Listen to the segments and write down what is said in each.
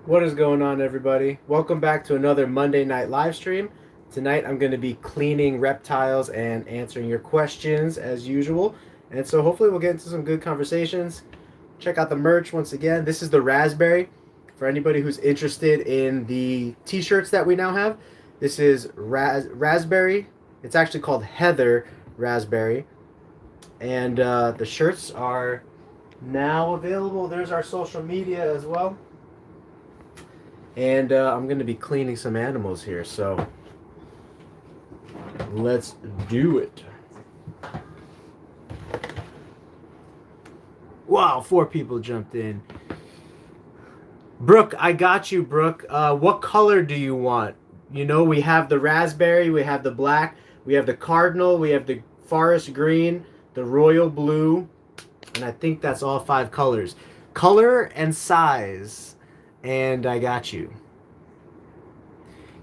What is going on, everybody? Welcome back to another Monday night live stream. Tonight I'm going to be cleaning reptiles and answering your questions as usual. And so hopefully we'll get into some good conversations. Check out the merch once again. This is the raspberry. For anybody who's interested in the t-shirts that we now have, this is raspberry. It's actually called Heather Raspberry. And the shirts are now available. There's our social media as well. And I'm going to be cleaning some animals here, so let's do it. Wow, 4 people jumped in. Brooke, I got you, Brooke. What color do you want? You know, we have the raspberry, we have the black, we have the cardinal, we have the forest green, the royal blue, and I think that's all 5 colors. Color and size. And I got you.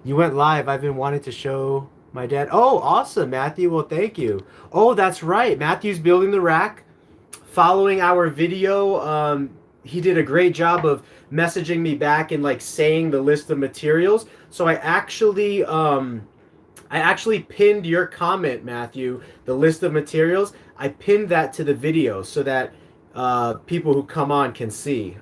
You went live. I've been wanting to show my dad. Oh, awesome, Matthew. Well, thank you. Oh, that's right. Matthew's building the rack. Following our video, he did a great job of messaging me back and like saying the list of materials. So I actually pinned your comment, Matthew, the list of materials. I pinned that to the video so that people who come on can see.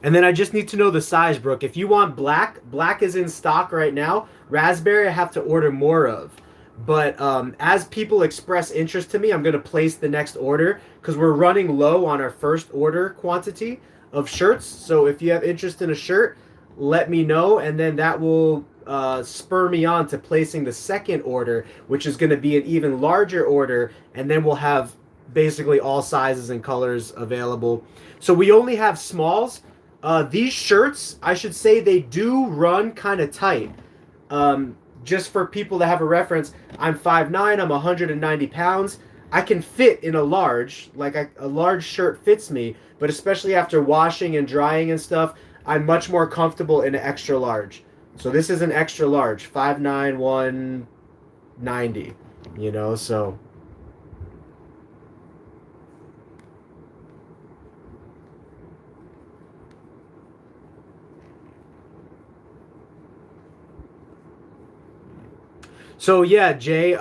And then I just need to know the size, Brooke. If you want black, black is in stock right now. Raspberry I have to order more of. But as people express interest to me, I'm going to place the next order because we're running low on our first order quantity of shirts. So if you have interest in a shirt, let me know. And then that will spur me on to placing the second order, which is going to be an even larger order. And then we'll have basically all sizes and colors available. So we only have smalls. These shirts, I should say, they do run kind of tight. Just for people to have a reference, I'm 5'9", I'm 190 pounds. I can fit in a large, like a large shirt fits me, but especially after washing and drying and stuff, I'm much more comfortable in an extra large. So this is an extra large, 5'9", 190, you know, so... So yeah, Jay,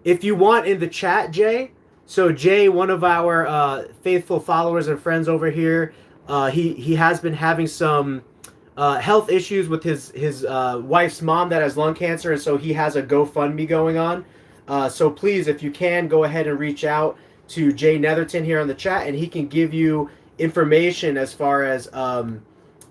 if you want in the chat, Jay, so Jay, one of our faithful followers and friends over here, he has been having some health issues with his wife's mom that has lung cancer, and so he has a GoFundMe going on. So please, if you can, go ahead and reach out to Jay Netherton here on the chat, and he can give you information as far as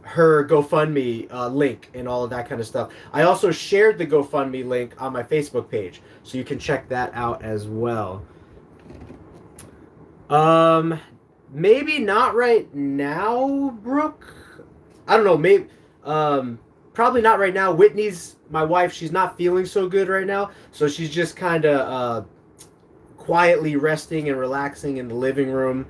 her GoFundMe link and all of that kind of stuff. I also shared the GoFundMe link on my Facebook page, so you can check that out as well. Maybe not right now, Brooke. I don't know. Maybe, probably not right now. Whitney's my wife. She's not feeling so good right now, so she's just kind of quietly resting and relaxing in the living room.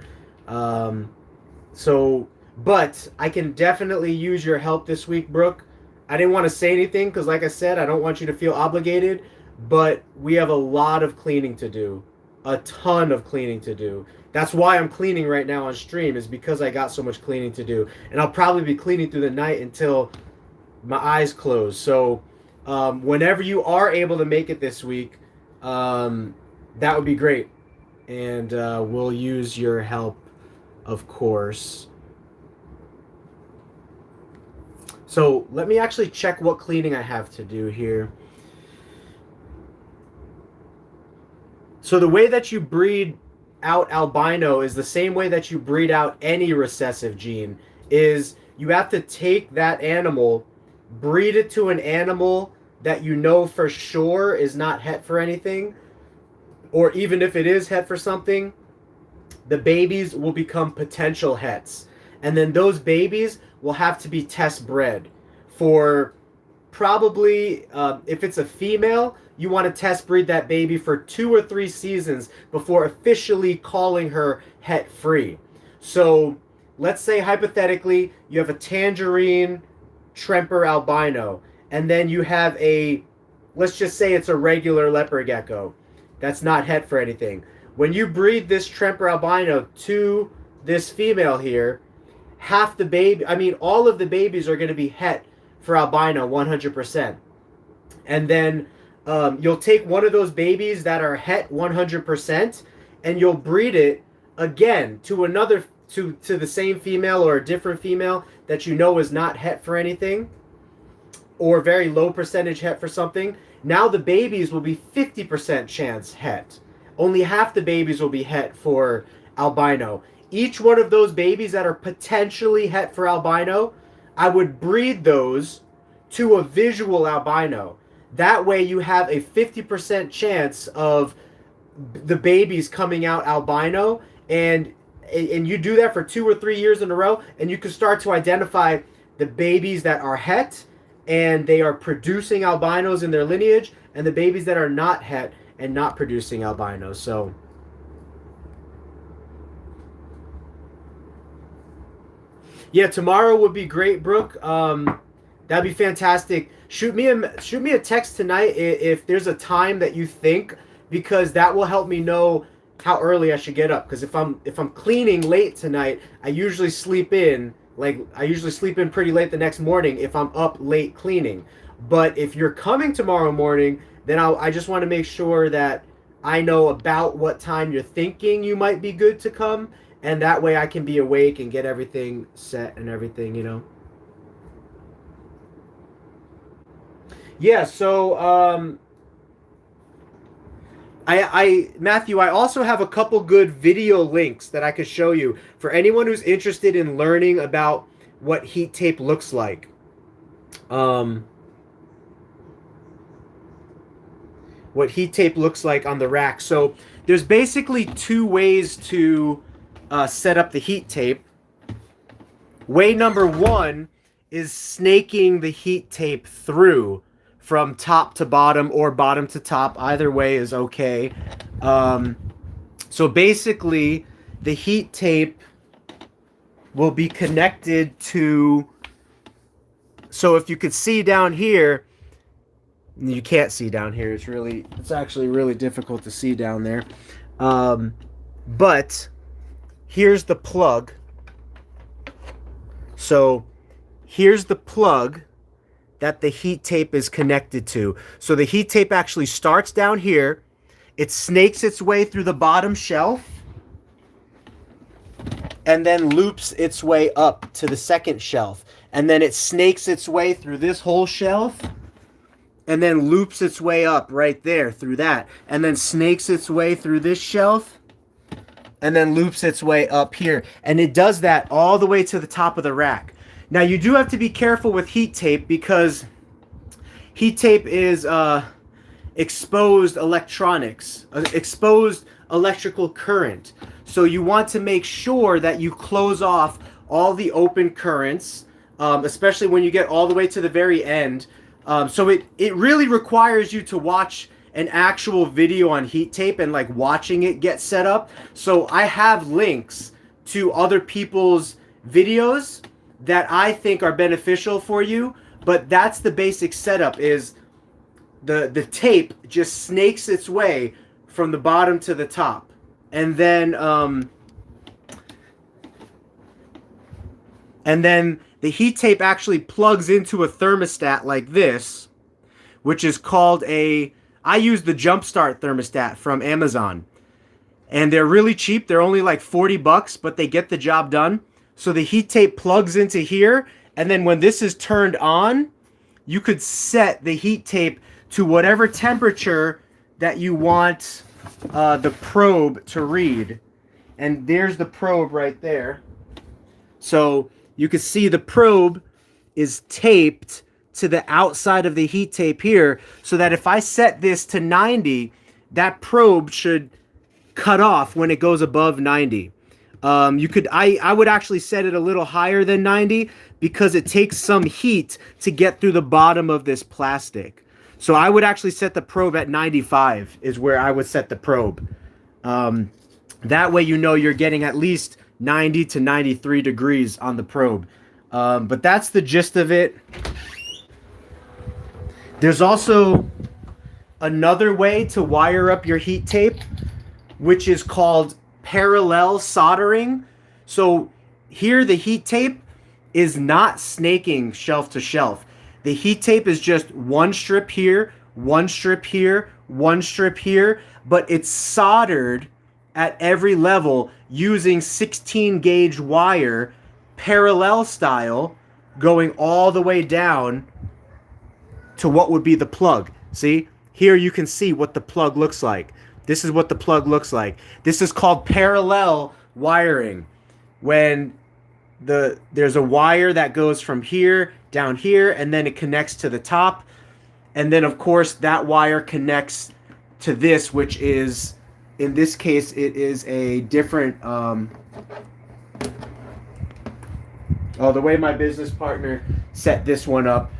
But I can definitely use your help this week, Brooke. I didn't want to say anything because, like I said, I don't want you to feel obligated. But we have a lot of cleaning to do. A ton of cleaning to do. That's why I'm cleaning right now on stream, is because I got so much cleaning to do. And I'll probably be cleaning through the night until my eyes close. So whenever you are able to make it this week, that would be great. And we'll use your help, of course. So let me actually check what cleaning I have to do here. So the way that you breed out albino is the same way that you breed out any recessive gene. Is you have to take that animal, breed it to an animal that you know for sure is not het for anything, or even if it is het for something, the babies will become potential hets. And then those babies will have to be test bred for probably, if it's a female, you want to test breed that baby for 2 or 3 seasons before officially calling her het free. So let's say hypothetically you have a tangerine Tremper albino, and then you have a, let's just say it's a regular leopard gecko that's not het for anything. When you breed this Tremper albino to this female here, half the baby, I mean, all of the babies are going to be het for albino 100%. And then you'll take one of those babies that are het 100% and you'll breed it again to another, to the same female or a different female that you know is not het for anything, or very low percentage het for something. Now the babies will be 50% chance het. Only half the babies will be het for albino. Each one of those babies that are potentially het for albino, I would breed those to a visual albino. That way you have a 50% chance of the babies coming out albino, and you do that for 2 or 3 years in a row, and you can start to identify the babies that are het and they are producing albinos in their lineage, and the babies that are not het and not producing albinos. So yeah, tomorrow would be great, Brooke. That'd be fantastic. Shoot me a text tonight if there's a time that you think, because that will help me know how early I should get up. Because if I'm cleaning late tonight, I usually sleep in pretty late the next morning if I'm up late cleaning. But if you're coming tomorrow morning, then I just want to make sure that I know about what time you're thinking you might be good to come, and that way I can be awake and get everything set and everything, you know. Yeah, so Matthew, I also have a couple good video links that I could show you for anyone who's interested in learning about what heat tape looks like. What heat tape looks like on the rack. So there's basically 2 ways to set up the heat tape. Way number 1 is snaking the heat tape through from top to bottom or bottom to top. Either way is okay. So basically, the heat tape will be connected to... So if you could see down here, you can't see down here. It's actually really difficult to see down there. But here's the plug. So here's the plug that the heat tape is connected to. So the heat tape actually starts down here. It snakes its way through the bottom shelf and then loops its way up to the second shelf. And then it snakes its way through this whole shelf and then loops its way up right there through that. And then snakes its way through this shelf and then loops its way up here. And it does that all the way to the top of the rack. Now, you do have to be careful with heat tape because heat tape is exposed electronics, exposed electrical current. So you want to make sure that you close off all the open currents, especially when you get all the way to the very end. So it really requires you to watch an actual video on heat tape and like watching it get set up. So I have links to other people's videos that I think are beneficial for you, but that's the basic setup. Is the tape just snakes its way from the bottom to the top, and then the heat tape actually plugs into a thermostat like this, which is called I use the Jumpstart thermostat from Amazon, and they're really cheap. They're only like $40, but they get the job done. So the heat tape plugs into here, and then when this is turned on, you could set the heat tape to whatever temperature that you want the probe to read. And there's the probe right there. So you can see the probe is taped to the outside of the heat tape here, so that if I set this to 90, that probe should cut off when it goes above 90. I would actually set it a little higher than 90 because it takes some heat to get through the bottom of this plastic. So I would actually set the probe at 95 is where I would set the probe. That way you know you're getting at least 90 to 93 degrees on the probe. But that's the gist of it. There's also another way to wire up your heat tape, which is called parallel soldering. So here the heat tape is not snaking shelf to shelf. The heat tape is just one strip here, one strip here, one strip here, but it's soldered at every level using 16 gauge wire, parallel style, going all the way down to what would be the plug. See? Here you can see what the plug looks like. This is what the plug looks like. This is called parallel wiring. When there's a wire that goes from here down here, and then it connects to the top, and then of course that wire connects to this, which is, in this case, it is a different the way my business partner set this one up,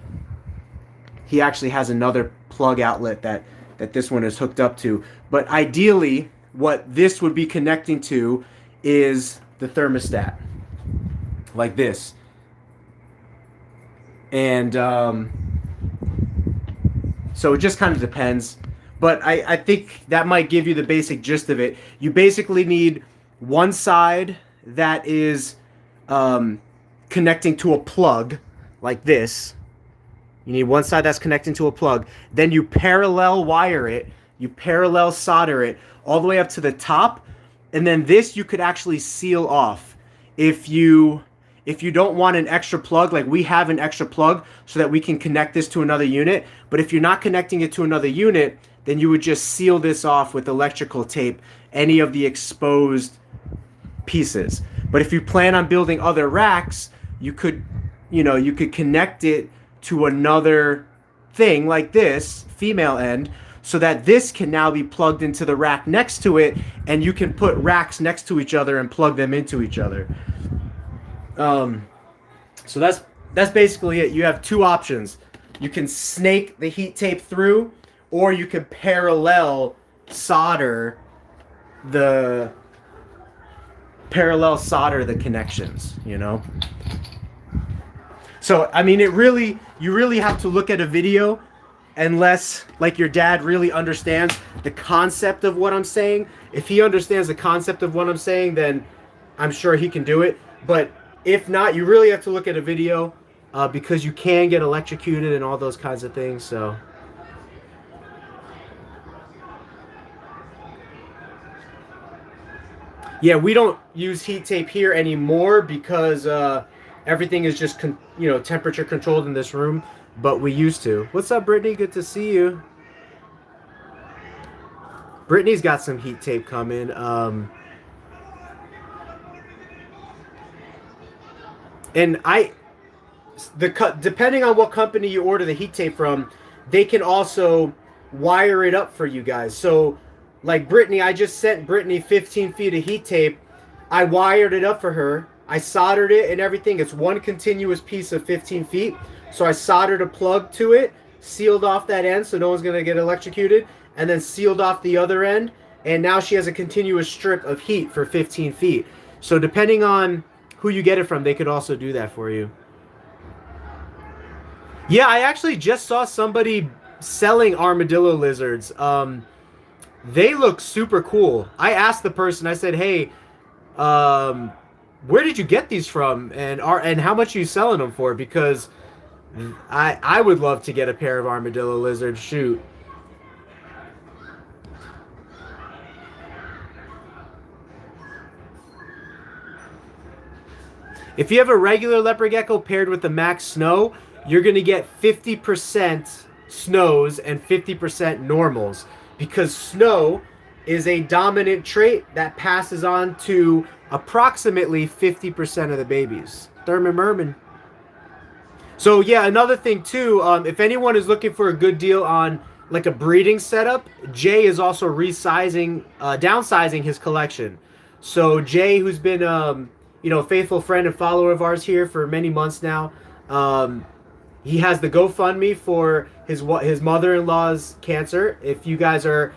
he actually has another plug outlet that this one is hooked up to. But ideally, what this would be connecting to is the thermostat, like this. And so it just kind of depends. But I think that might give you the basic gist of it. You basically need one side that is connecting to a plug, like this. You need one side that's connecting to a plug. Then you parallel wire it. You parallel solder it all the way up to the top. And then this you could actually seal off. If you don't want an extra plug, like we have an extra plug so that we can connect this to another unit. But if you're not connecting it to another unit, then you would just seal this off with electrical tape, any of the exposed pieces. But if you plan on building other racks, you could connect it to another thing like this, female end, so that this can now be plugged into the rack next to it, and you can put racks next to each other and plug them into each other. So that's basically it. You have two options. You can snake the heat tape through, or you can parallel solder the connections, you know? So, I mean, you really have to look at a video, unless, like, your dad really understands the concept of what I'm saying. If he understands the concept of what I'm saying, then I'm sure he can do it. But if not, you really have to look at a video, because you can get electrocuted and all those kinds of things, so. Yeah, we don't use heat tape here anymore because everything is just temperature controlled in this room, but we used to. What's up, Brittany? Good to see you. Brittany's got some heat tape coming. And depending on what company you order the heat tape from, they can also wire it up for you guys. So, like Brittany, I just sent Brittany 15 feet of heat tape. I wired it up for her. I soldered it and everything. It's one continuous piece of 15 feet. So I soldered a plug to it, sealed off that end so no one's going to get electrocuted, and then sealed off the other end. And now she has a continuous strip of heat for 15 feet. So depending on who you get it from, they could also do that for you. Yeah, I actually just saw somebody selling armadillo lizards. They look super cool. I asked the person, I said, hey, where did you get these from? And how much are you selling them for? Because I would love to get a pair of armadillo lizards. Shoot. If you have a regular leopard gecko paired with the max snow, you're going to get 50% snows and 50% normals, because snow is a dominant trait that passes on to approximately 50% of the babies. Thurman Merman. So yeah, another thing too, if anyone is looking for a good deal on like a breeding setup, Jay is also downsizing his collection. So Jay, who's been a faithful friend and follower of ours here for many months now, he has the GoFundMe for his mother-in-law's cancer. If you guys are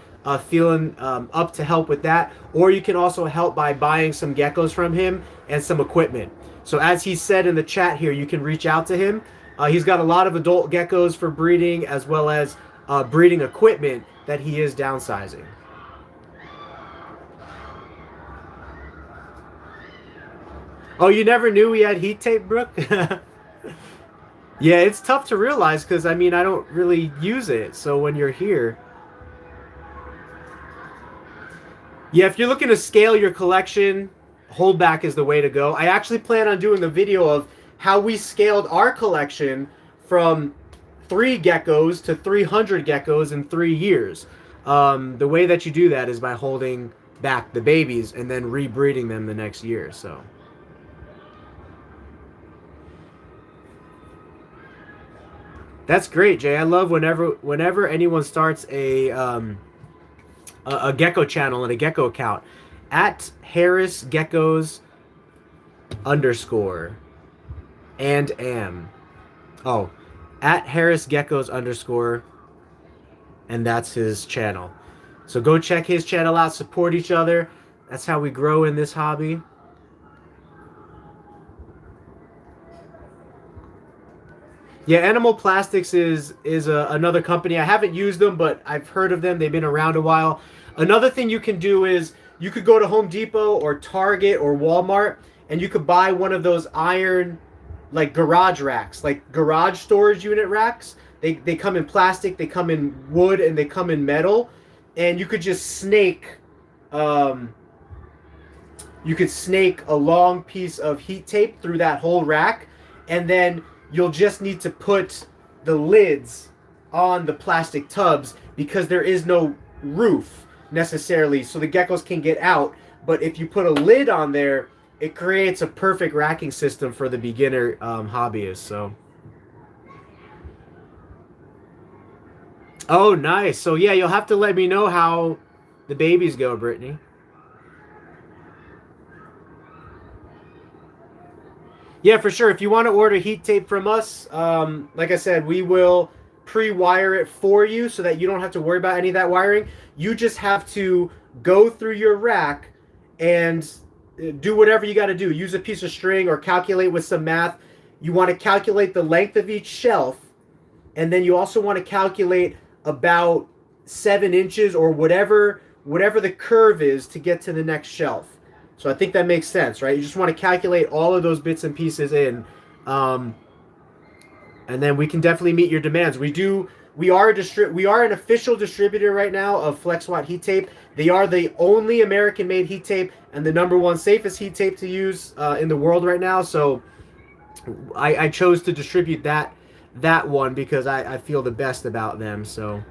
feeling up to help with that, or you can also help by buying some geckos from him and some equipment. So as he said in the chat here, you can reach out to him. He's got a lot of adult geckos for breeding, as well as breeding equipment that he is downsizing. Oh, you never knew we had heat tape, Brooke? Yeah, it's tough to realize because I mean I don't really use it. So when you're here, yeah, if you're looking to scale your collection, holdback is the way to go. I actually plan on doing a video of how we scaled our collection from 3 geckos to 300 geckos in 3 years. The way that you do that is by holding back the babies and then rebreeding them the next year. So. That's great, Jay. I love whenever anyone starts a gecko channel and a gecko account at Harris Geckos underscore and am. Oh, at Harris Geckos underscore, and that's his channel. So go check his channel out, support each other. That's how we grow in this hobby. Yeah, Animal Plastics is another company. I haven't used them, but I've heard of them. They've been around a while. Another thing you can do is you could go to Home Depot or Target or Walmart and you could buy one of those iron like garage racks, like garage storage unit racks. They come in plastic, they come in wood, and they come in metal. And you could just um, snake a long piece of heat tape through that whole rack, and then you'll just need to put the lids on the plastic tubs because there is no roof necessarily, so the geckos can get out. But if you put a lid on there, it creates a perfect racking system for the beginner hobbyist. So. Oh, nice. So yeah, you'll have to let me know how the babies go, Brittany. Yeah, for sure. If you want to order heat tape from us, like I said, we will pre-wire it for you so that you don't have to worry about any of that wiring. You just have to go through your rack and do whatever you got to do. Use a piece of string or calculate with some math. You want to calculate the length of each shelf, and then you also want to calculate about 7 inches or whatever the curve is to get to the next shelf. So I think that makes sense, right? You just want to calculate all of those bits and pieces in, and then we can definitely meet your demands. We are an official distributor right now of FlexWatt heat tape. They are the only American-made heat tape and the #1 safest heat tape to use in the world right now. So I chose to distribute that one because I feel the best about them. So.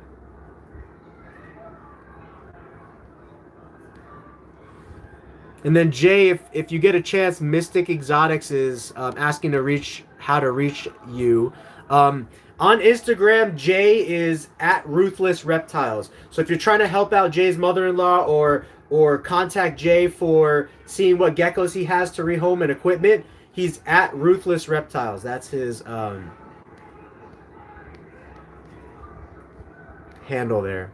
And then Jay, if you get a chance, Mystic Exotics is asking how to reach you. On Instagram, Jay is at Ruthless Reptiles. So if you're trying to help out Jay's mother-in-law or contact Jay for seeing what geckos he has to rehome and equipment, he's at Ruthless Reptiles. That's his handle there.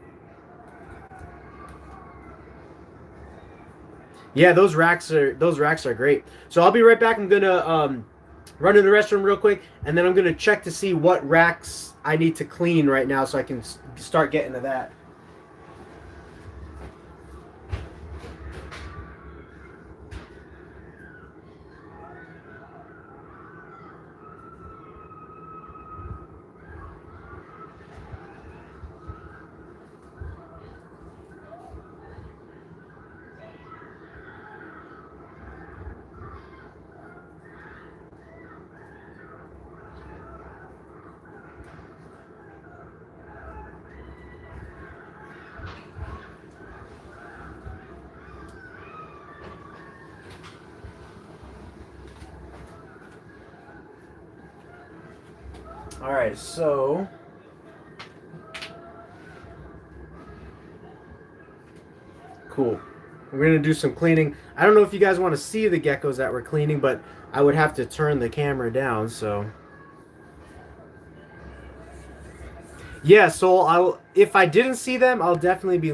Yeah, those racks are great. So I'll be right back. I'm gonna run in the restroom real quick, and then I'm gonna check to see what racks I need to clean right now, so I can start getting to that. All right, so cool. We're gonna do some cleaning. I don't know if you guys want to see the geckos that we're cleaning, but I would have to turn the camera down. So yeah, so if I didn't see them, I'll definitely be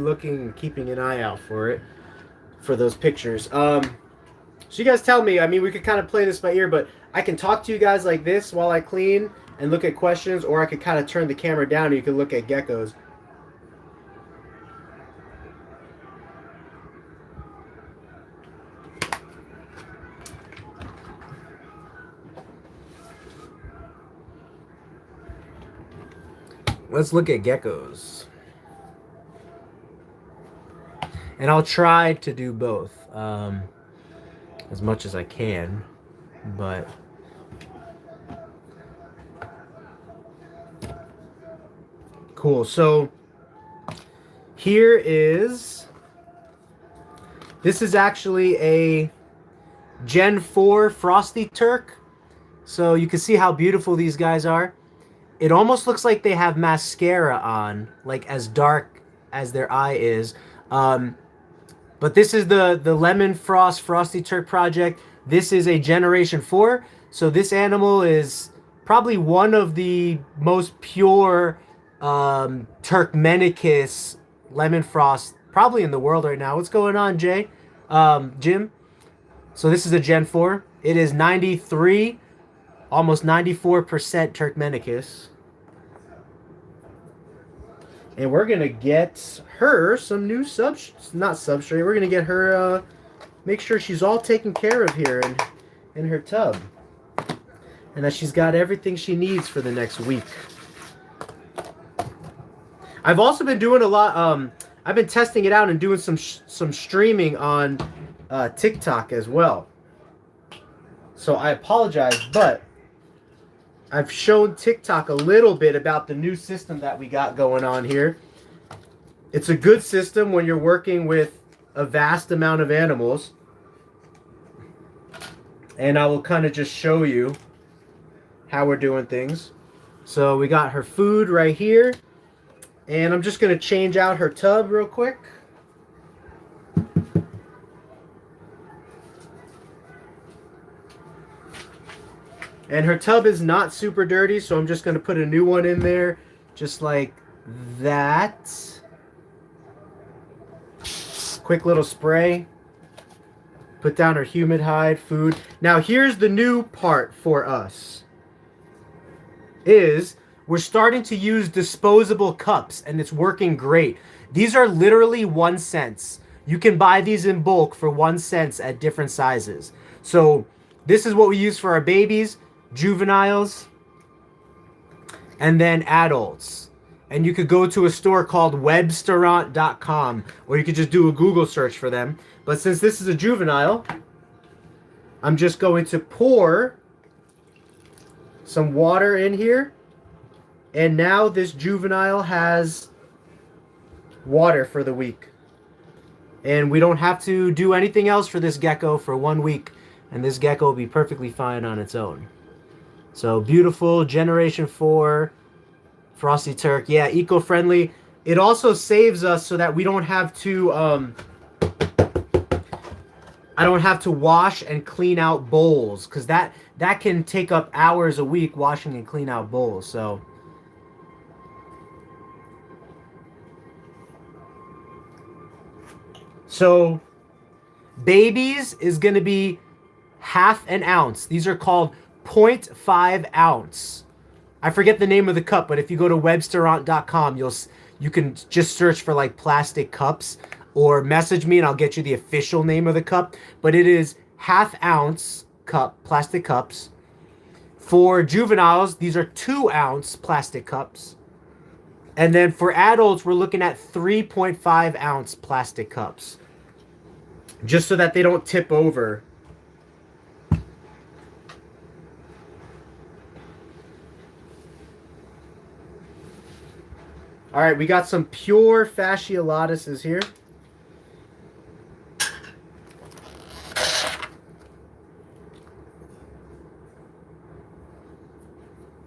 keeping an eye out for those pictures. So you guys tell me. I mean, we could kind of play this by ear, but I can talk to you guys like this while I clean and look at questions, or I could kind of turn the camera down and you can look at geckos. let's look at geckos. And I'll try to do both as much as I can, but cool. So here is, this is actually a Gen 4 Frosty Turk. So you can see how beautiful these guys are. It almost looks like they have mascara on, like as dark as their eye is. But this is the Lemon Frost Frosty Turk project. This is a Generation 4. So this animal is probably one of the most pure Turkmenicus Lemon Frost probably in the world right now. What's going on, Jay? Jim? So this is a Gen 4. It is 93, almost 94% Turkmenicus. And we're going to get her some new not substrate. We're going to get her, make sure she's all taken care of here in her tub. And that she's got everything she needs for the next week. I've also been doing a lot, I've been testing it out and doing some streaming on TikTok as well. So I apologize, but I've shown TikTok a little bit about the new system that we got going on here. It's a good system when you're working with a vast amount of animals. And I will kind of just show you how we're doing things. So we got her food right here. And I'm just going to change out her tub real quick. And her tub is not super dirty, so I'm just going to put a new one in there, just like that. Quick little spray. Put down her humid hide, food. Now here's the new part for us. We're starting to use disposable cups, and it's working great. These are literally 1 cent. You can buy these in bulk for 1 cent at different sizes. So this is what we use for our babies, juveniles, and then adults. And you could go to a store called webstaurant.com, or you could just do a Google search for them. But since this is a juvenile, I'm just going to pour some water in here. And now this juvenile has water for the week. And we don't have to do anything else for this gecko for 1 week. And this gecko will be perfectly fine on its own. So beautiful Generation 4 Frosty Turk. Yeah, eco-friendly. It also saves us so that we don't have to I don't have to wash and clean out bowls, because that can take up hours a week, washing and clean out bowls. So babies is going to be ½ an ounce. These are called 0.5 ounce. I forget the name of the cup, but if you go to webstaurant.com, you can just search for like plastic cups, or message me and I'll get you the official name of the cup. But it is ½ ounce cup, plastic cups. For juveniles, these are 2 ounce plastic cups. And then for adults, we're looking at 3.5 ounce plastic cups, just so that they don't tip over. All right, we got some pure fasciolatuses here.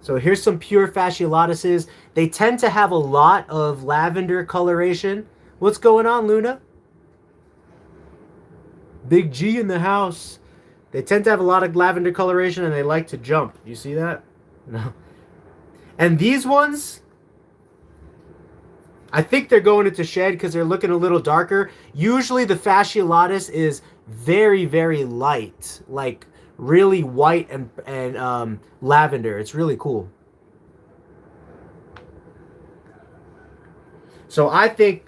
So here's some pure fasciolatuses. They tend to have a lot of lavender coloration. What's going on, Luna? Big G in the house. They tend to have a lot of lavender coloration, and they like to jump. You see that? No. And these ones, I think they're going into shed because they're looking a little darker. Usually the fasciolatus is very, very light, like really white and lavender. It's really cool. So I think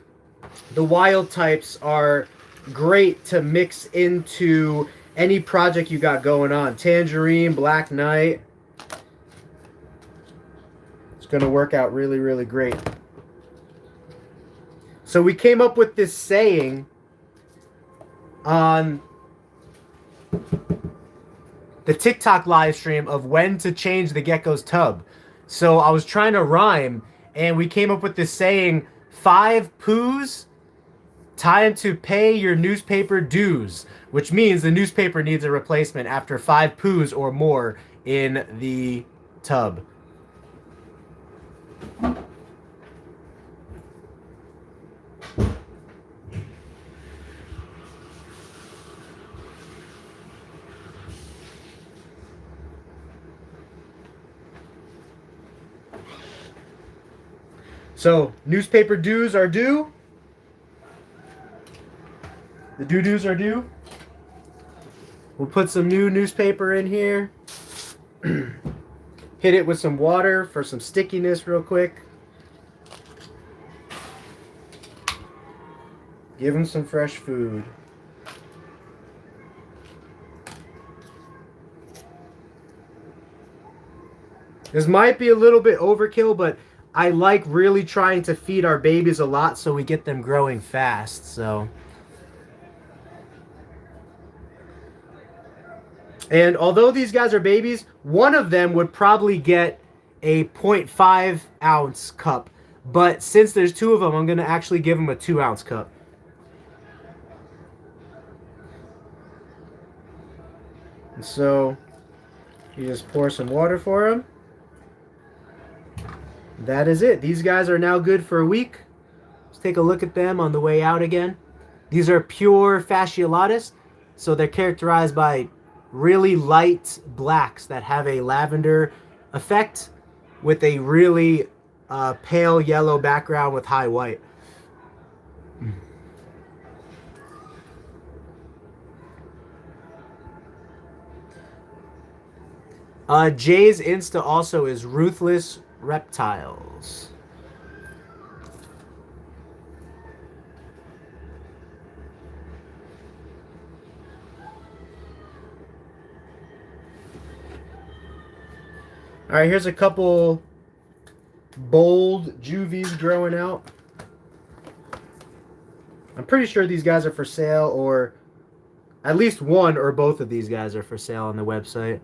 the wild types are great to mix into any project you got going on. Tangerine, Black Knight. It's going to work out really, really great. So we came up with this saying on the TikTok live stream of when to change the gecko's tub. So I was trying to rhyme, and we came up with this saying, 5 poos, time to pay your newspaper dues, which means the newspaper needs a replacement after 5 poos or more in the tub. So, newspaper dues are due. The doo-doos are due. We'll put some new newspaper in here. Hit it with some water for some stickiness real quick. Give them some fresh food. This might be a little bit overkill, but I like really trying to feed our babies a lot so we get them growing fast. So, and although these guys are babies, one of them would probably get a 0.5 ounce cup. But since there's 2 of them, I'm going to actually give them a 2 ounce cup. And so, you just pour some water for them. That is it. These guys are now good for a week. Let's take a look at them on the way out again. These are pure fasciolatus, so they're characterized by really light blacks that have a lavender effect with a really pale yellow background with high white. Jay's Insta also is Ruthless Reptiles. All right, here's a couple bold juvies growing out. I'm pretty sure these guys are for sale, or at least one or both of these guys are for sale on the website.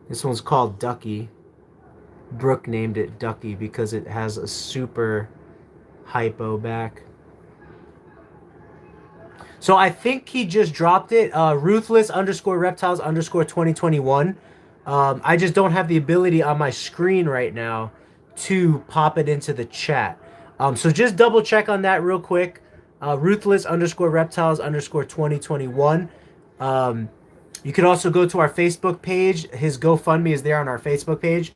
This one's called Ducky. Brooke named it Ducky because it has a super hypo back. So I think he just dropped it. Ruthless_reptiles_2021. I just don't have the ability on my screen right now to pop it into the chat. So just double check on that real quick. Ruthless_reptiles_2021. You can also go to our Facebook page. His GoFundMe is there on our Facebook page.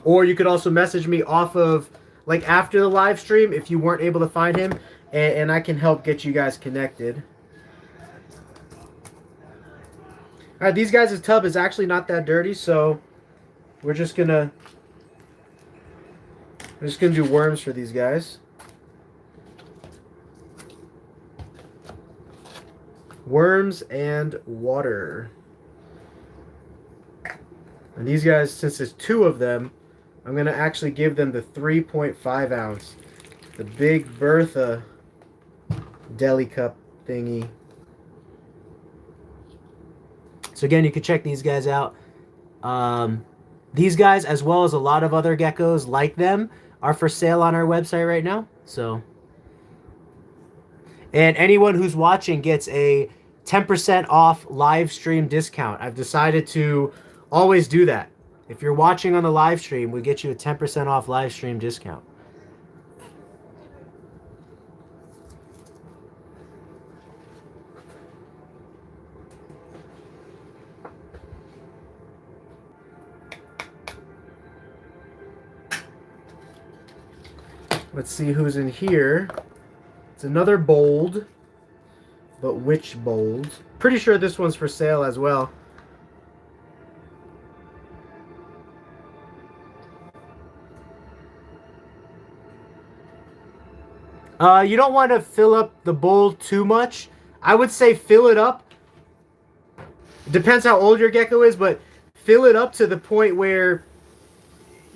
Or you could also message me off of, like, after the live stream if you weren't able to find him, and I can help get you guys connected. All right, these guys' tub is actually not that dirty, so we're just gonna do worms for these guys. Worms and water. And these guys, since there's 2 of them, I'm going to actually give them the 3.5 ounce. The big Bertha deli cup thingy. So again, you can check these guys out. These guys, as well as a lot of other geckos like them, are for sale on our website right now. So, and anyone who's watching gets a 10% off live stream discount. I've decided to always do that. If you're watching on the live stream, we get you a 10% off live stream discount. Let's see who's in here. It's another bold, but which bold? Pretty sure this one's for sale as well. You don't want to fill up the bowl too much. I would say fill it up. Depends how old your gecko is, but fill it up to the point where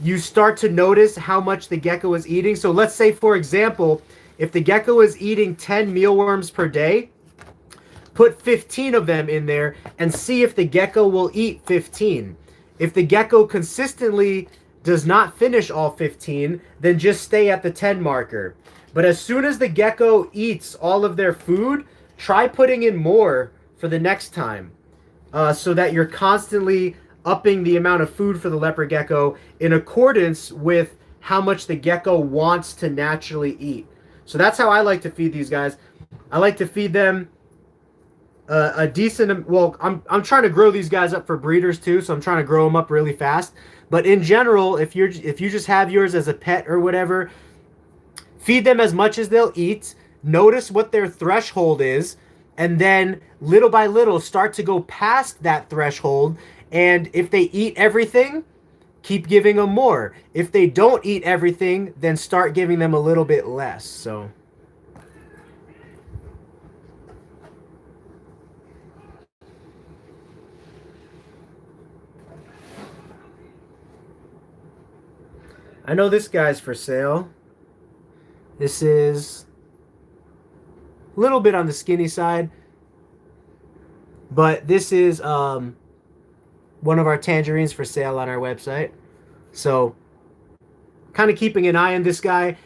you start to notice how much the gecko is eating. So let's say, for example, if the gecko is eating 10 mealworms per day, put 15 of them in there and see if the gecko will eat 15. If the gecko consistently does not finish all 15, then just stay at the 10 marker. But as soon as the gecko eats all of their food, try putting in more for the next time, so that you're constantly upping the amount of food for the leopard gecko in accordance with how much the gecko wants to naturally eat. So that's how I like to feed these guys. I like to feed them a decent, well, I'm trying to grow these guys up for breeders too, so I'm trying to grow them up really fast. But in general, if you just have yours as a pet or whatever, feed them as much as they'll eat. Notice what their threshold is, and then little by little start to go past that threshold. And if they eat everything, keep giving them more. If they don't eat everything, then start giving them a little bit less. So I know this guy's for sale. This is a little bit on the skinny side, but this is one of our tangerines for sale on our website. So kind of keeping an eye on this guy.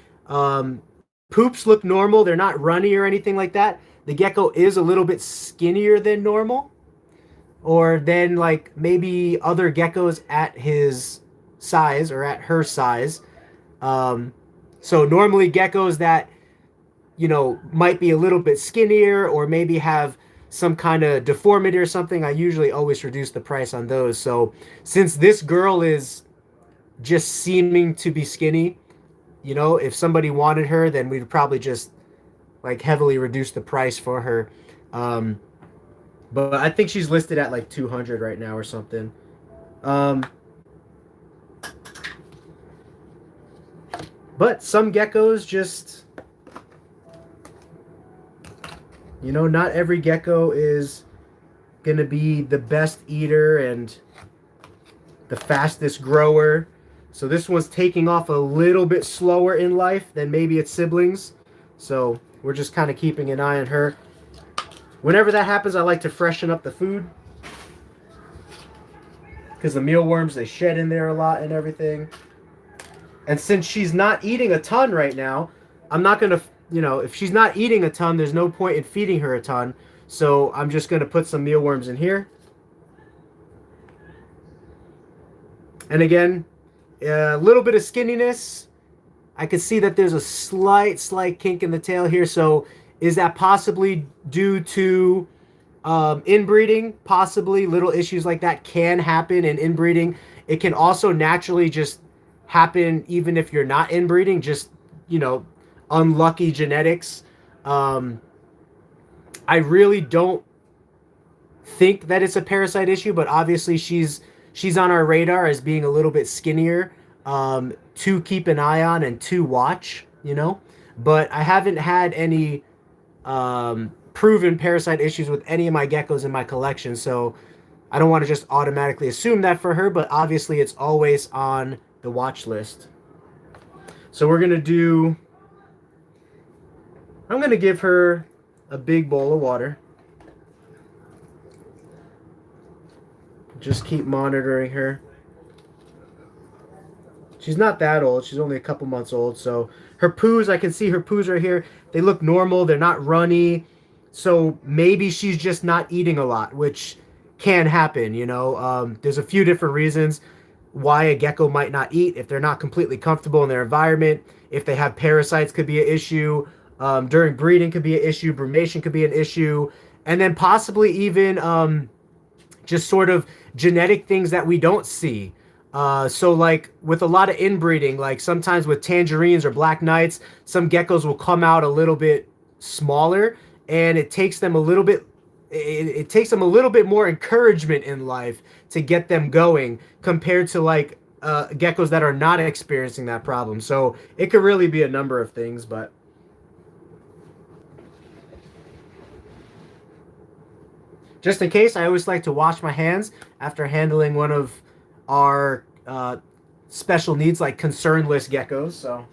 Poops look normal. They're not runny or anything like that. The gecko is a little bit skinnier than normal, or than like maybe other geckos at his size or at her size. So normally geckos that, you know, might be a little bit skinnier or maybe have some kind of deformity or something, I usually always reduce the price on those. So since this girl is just seeming to be skinny, you know, if somebody wanted her, then we'd probably just like heavily reduce the price for her. But I think she's listed at like 200 right now or something. But some geckos just, you know, not every gecko is going to be the best eater and the fastest grower. So this one's taking off a little bit slower in life than maybe its siblings. So we're just kind of keeping an eye on her. Whenever that happens, I like to freshen up the food, because the mealworms, they shed in there a lot and everything. And since she's not eating a ton right now, I'm not going to, you know, if she's not eating a ton, there's no point in feeding her a ton. So I'm just going to put some mealworms in here. And again, a little bit of skinniness. I can see that there's a slight kink in the tail here. So is that possibly due to inbreeding? Possibly. Little issues like that can happen in inbreeding. It can also naturally just happen even if you're not inbreeding. Just, you know, unlucky genetics. I really don't think that it's a parasite issue, but obviously she's on our radar as being a little bit skinnier, to keep an eye on and to watch, you know. But I haven't had any proven parasite issues with any of my geckos in my collection, so I don't want to just automatically assume that for her, but obviously it's always on the watch list. So we're gonna do, I'm gonna give her a big bowl of water. Just keep monitoring her. She's not that old. She's only a couple months old. So her poos, I can see her poos right here. They look normal. They're not runny. So maybe she's just not eating a lot, which can happen, you know. There's a few different reasons why a gecko might not eat. If they're not completely comfortable in their environment, if they have parasites, could be an issue. During breeding could be an issue. Brumation could be an issue. And then possibly even just sort of genetic things that we don't see. So like with a lot of inbreeding, like sometimes with tangerines or black knights, some geckos will come out a little bit smaller, and it takes them a little bit, it takes them a little bit more encouragement in life to get them going compared to like geckos that are not experiencing that problem. So it could really be a number of things, but Just in case, I always like to wash my hands after handling one of our special needs, like concernless geckos. So.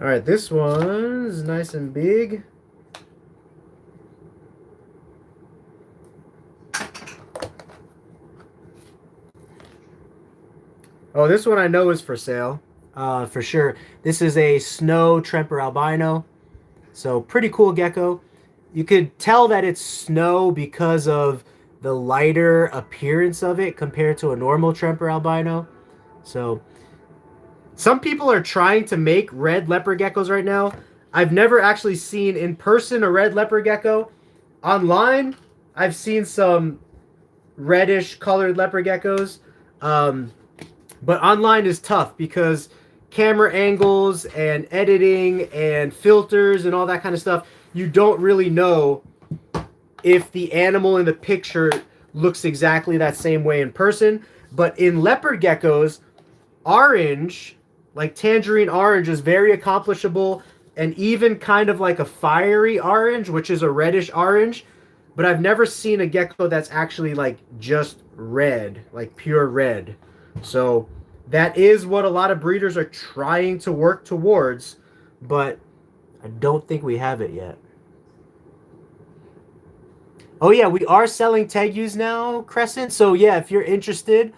All right, this one's nice and big. Oh, this one I know is for sale, for sure. This is a snow Tremper albino. So pretty cool gecko. You could tell that it's snow because of the lighter appearance of it compared to a normal Tremper albino. So some people are trying to make red leopard geckos right now. I've never actually seen in person a red leopard gecko. Online, I've seen some reddish colored leopard geckos. But online is tough because camera angles and editing and filters and all that kind of stuff, you don't really know if the animal in the picture looks exactly that same way in person. But in leopard geckos, orange, like tangerine orange, is very accomplishable, and even kind of like a fiery orange, which is a reddish orange. But I've never seen a gecko that's actually like just red, like pure red. So that is what a lot of breeders are trying to work towards, but I don't think we have it yet. Oh yeah, we are selling Tegus now, Crescent. So yeah, if you're interested,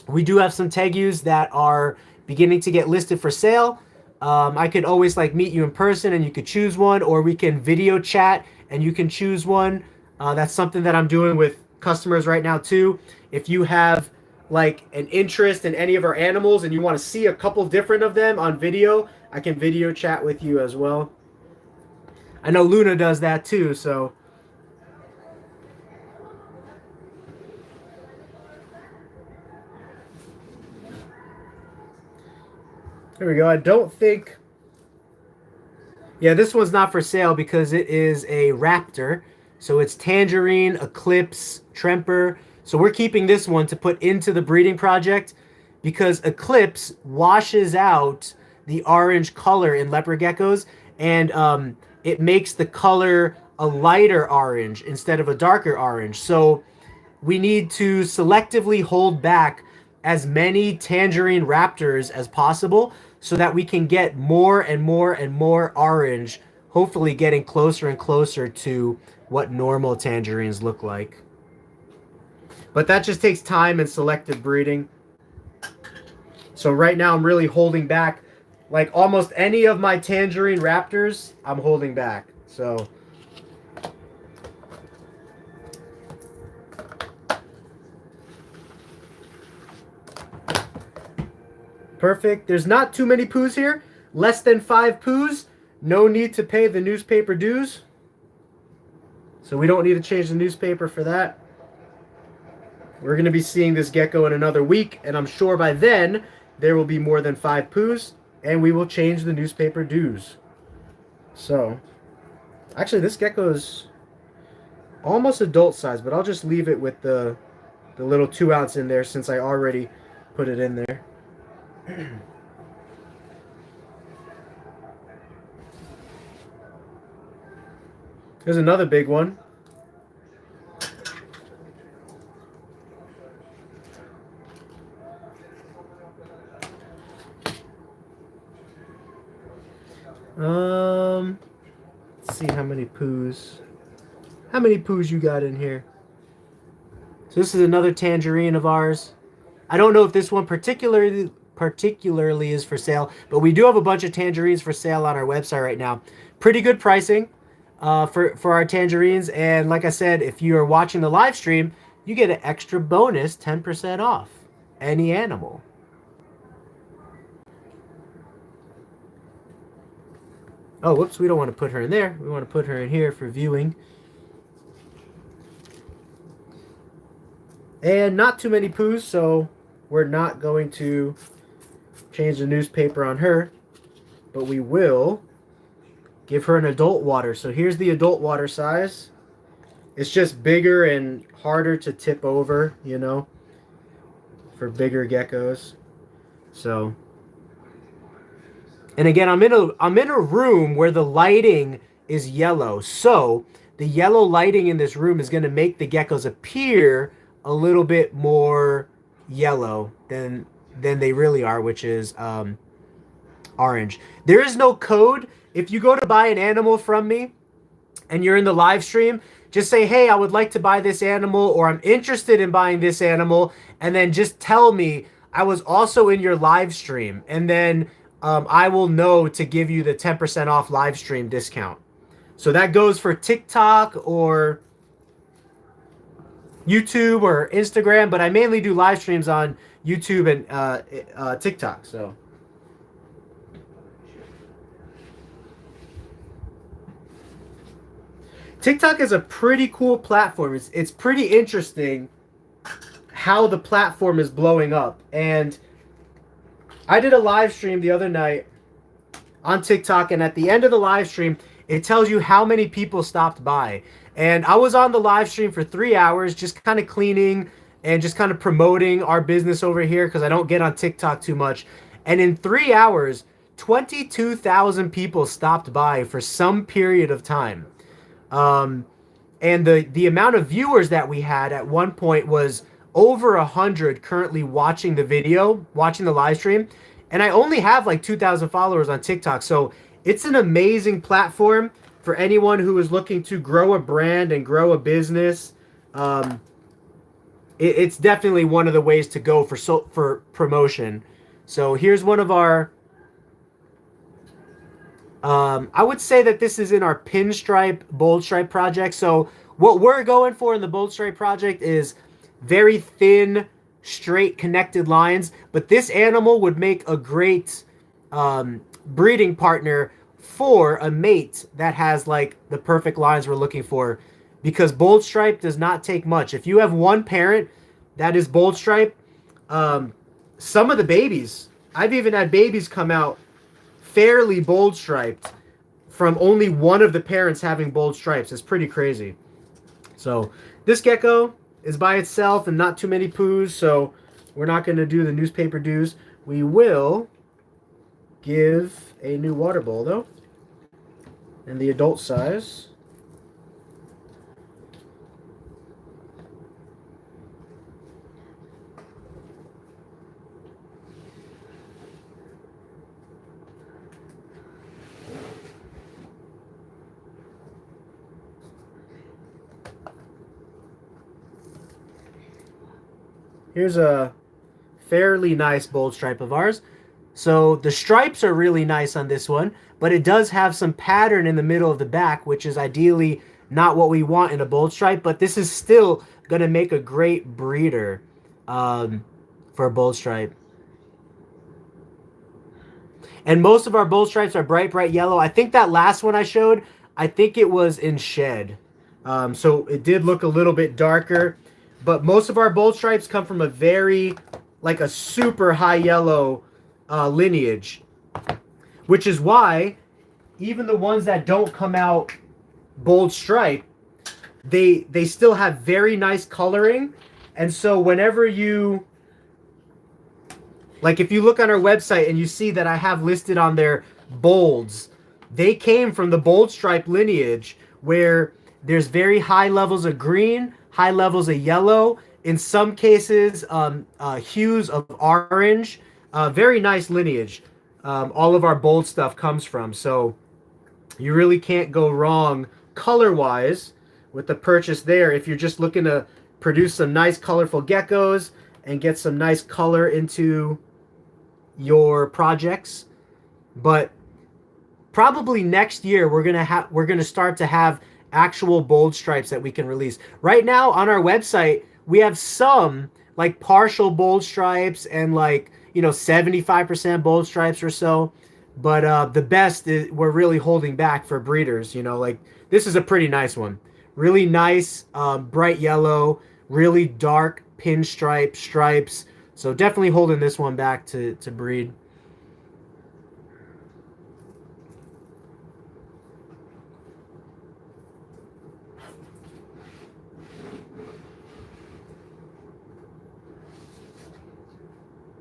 we do have some Tegus that are beginning to get listed for sale. I could always like meet you in person and you could choose one, or we can video chat and you can choose one. That's something that I'm doing with customers right now too. If you have like an interest in any of our animals and you want to see a couple different of them on video, I can video chat with you as well. I know Luna does that too, so. There we go. I don't think. Yeah, this one's not for sale because it is a raptor. So it's Tangerine, Eclipse, Tremper. So we're keeping this one to put into the breeding project because Eclipse washes out the orange color in leopard geckos, and it makes the color a lighter orange instead of a darker orange. So we need to selectively hold back as many tangerine raptors as possible so that we can get more and more and more orange, hopefully getting closer and closer to what normal tangerines look like. But that just takes time and selective breeding. So right now I'm really holding back. Like almost any of my tangerine raptors, I'm holding back. So perfect. There's not too many poos here. Less than 5 poos. No need to pay the newspaper dues. So we don't need to change the newspaper for that. We're going to be seeing this gecko in another week, and I'm sure by then there will be more than 5 poos, and we will change the newspaper dues. So, actually this gecko is almost adult size, but I'll just leave it with the little 2 ounce in there since I already put it in there. Here's another big one. Let's see how many poos. How many poos you got in here? So this is another tangerine of ours. I don't know if this one particularly is for sale, but we do have a bunch of tangerines for sale on our website right now. Pretty good pricing for our tangerines, and like I said, if you are watching the live stream, you get an extra bonus 10% off any animal. Oh, whoops, we don't want to put her in there. We want to put her in here for viewing. And not too many poos, so we're not going to change the newspaper on her. But we will give her an adult water. So here's the adult water size. It's just bigger and harder to tip over, you know, for bigger geckos. So, and again, I'm in a room where the lighting is yellow. So the yellow lighting in this room is going to make the geckos appear a little bit more yellow than they really are, which is orange. There is no code. If you go to buy an animal from me and you're in the live stream, just say, hey, I would like to buy this animal, or I'm interested in buying this animal, and then just tell me I was also in your live stream, and then I will know to give you the 10% off live stream discount. So that goes for TikTok or YouTube or Instagram, but I mainly do live streams on YouTube and TikTok. So TikTok is a pretty cool platform. It's pretty interesting how the platform is blowing up. And I did a live stream the other night on TikTok, and at the end of the live stream, it tells you how many people stopped by. And I was on the live stream for 3 hours, just kind of cleaning and just kind of promoting our business over here because I don't get on TikTok too much. And in 3 hours, 22,000 people stopped by for some period of time. And the amount of viewers that we had at one point was over 100 currently watching the video, watching the live stream. And I only have like 2,000 followers on TikTok. So it's an amazing platform for anyone who is looking to grow a brand and grow a business. It's definitely one of the ways to go for promotion. So here's one of our, I would say that this is in our pinstripe, bold stripe project. So what we're going for in the bold stripe project is very thin, straight connected lines. But this animal would make a great breeding partner for a mate that has like the perfect lines we're looking for, because bold stripe does not take much. If you have one parent that is bold stripe, some of the babies, I've even had babies come out fairly bold striped from only one of the parents having bold stripes. It's pretty crazy. So this gecko is by itself and not too many poos, so we're not going to do the newspaper dues. We will give a new water bowl though, in the adult size. Here's a fairly nice bold stripe of ours. So the stripes are really nice on this one, but it does have some pattern in the middle of the back, which is ideally not what we want in a bold stripe, but this is still going to make a great breeder for a bold stripe. And most of our bold stripes are bright, bright yellow. I think that last one I showed, I think it was in shed. So it did look a little bit darker. But most of our bold stripes come from a very, like a super high yellow lineage. Which is why even the ones that don't come out bold stripe, they still have very nice coloring. And so whenever you, like if you look on our website and you see that I have listed on there bolds, they came from the bold stripe lineage where there's very high levels of green, high levels of yellow, in some cases hues of orange. Very nice lineage. All of our bold stuff comes from. So you really can't go wrong color-wise with the purchase there if you're just looking to produce some nice colorful geckos and get some nice color into your projects. But probably next year we're gonna start to have actual bold stripes that we can release. Right now on our website we have some like partial bold stripes and like, you know, 75% bold stripes or so, but the best is we're really holding back for breeders. You know, like this is a pretty nice one, really nice bright yellow, really dark pinstripe stripes. So definitely holding this one back to breed.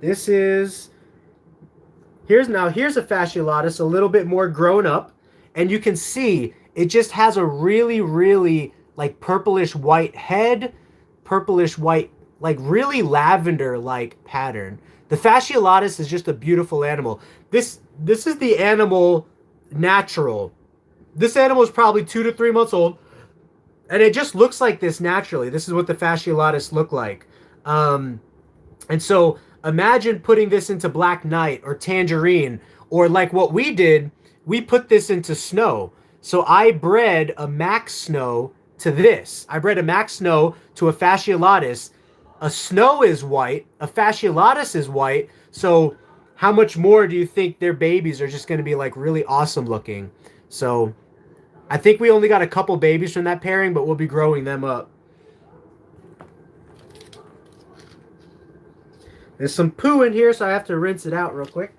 This is here's a fasciolatus a little bit more grown up, and you can see it just has a really, really like purplish white head, purplish white, like really lavender like pattern. The fasciolatus is just a beautiful animal. This is the animal natural. This animal is probably 2 to 3 months old, and it just looks like this naturally. This is what the fasciolatus look like. And so imagine putting this into Black Knight or Tangerine, or like what we did, we put this into Snow. So I bred a Max Snow to this. I bred a Max Snow to a fasciolatus. A Snow is white, a fasciolatus is white. So how much more do you think their babies are just going to be like really awesome looking? So I think we only got a couple babies from that pairing, but we'll be growing them up. There's some poo in here, so I have to rinse it out real quick.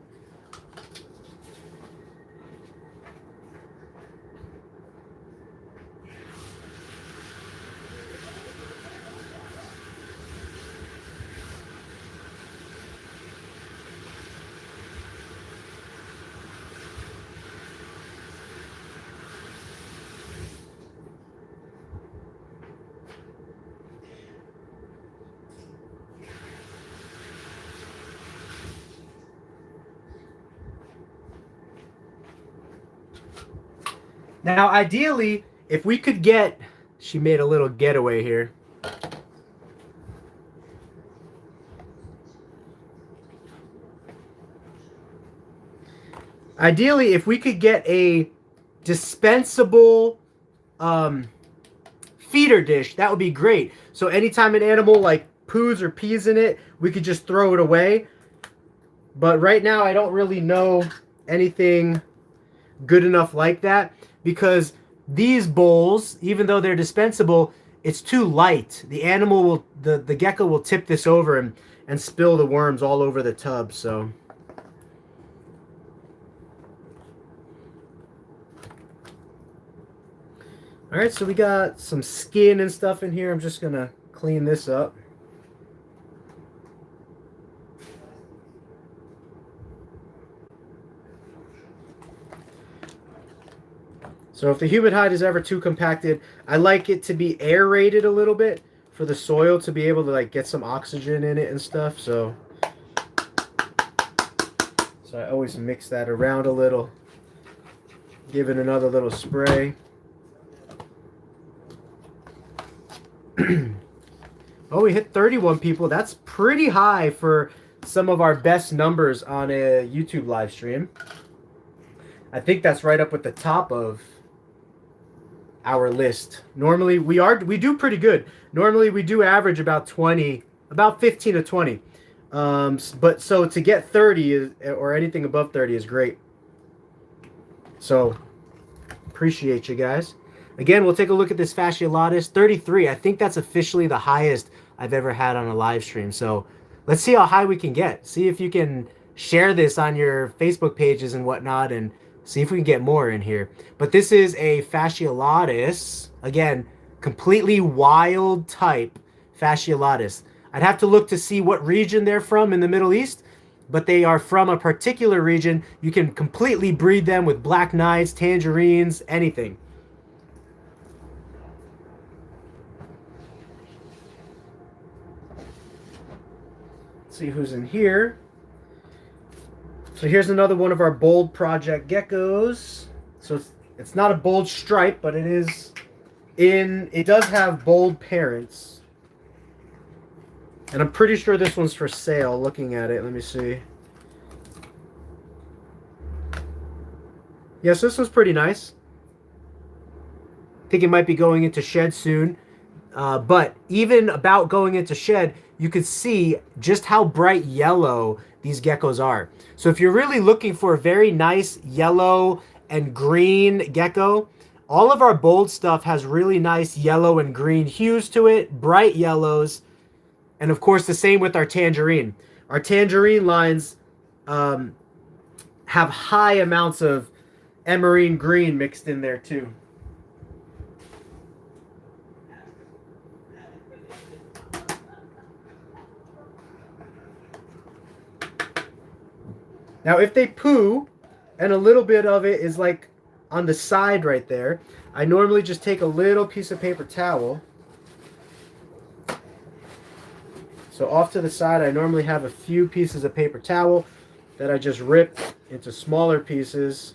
Now, ideally, if we could get... She made a little getaway here. Ideally, if we could get a dispensable feeder dish, that would be great. So anytime an animal like poos or pees in it, we could just throw it away. But right now, I don't really know anything good enough like that, because these bowls, even though they're dispensable, it's too light. The animal will, the gecko will tip this over and spill the worms all over the tub. So all right, so we got some skin and stuff in here. I'm just gonna clean this up. So if the human hide is ever too compacted, I like it to be aerated a little bit for the soil to be able to like get some oxygen in it and stuff. So I always mix that around a little, give it another little spray. Oh, we hit 31 people. That's pretty high for some of our best numbers on a YouTube live stream. I think that's right up with the top of our list. Normally we do pretty good. Normally we do average about 20, about 15 to 20. But so to get 30 is, or anything above 30 is great. So appreciate you guys. Again, we'll take a look at this fasciolatus. 33. I think that's officially the highest I've ever had on a live stream. So let's see how high we can get. See if you can share this on your Facebook pages and whatnot, and see if we can get more in here. But this is a fasciolatus. Again, completely wild type fasciolatus. I'd have to look to see what region they're from in the Middle East, but they are from a particular region. You can completely breed them with Black Knights, Tangerines, anything. Let's see who's in here. So here's another one of our bold project geckos. So it's not a bold stripe, but it is it does have bold parents. And I'm pretty sure this one's for sale. Looking at it, let me see. Yes, this one's pretty nice. I think it might be going into shed soon. But even about going into shed, you could see just how bright yellow these geckos are. So if you're really looking for a very nice yellow and green gecko, all of our bold stuff has really nice yellow and green hues to it, bright yellows, and of course the same with our tangerine. Our tangerine lines have high amounts of emerine green mixed in there too. Now, if they poo and a little bit of it is like on the side right there, I normally just take a little piece of paper towel. So off to the side, I normally have a few pieces of paper towel that I just rip into smaller pieces.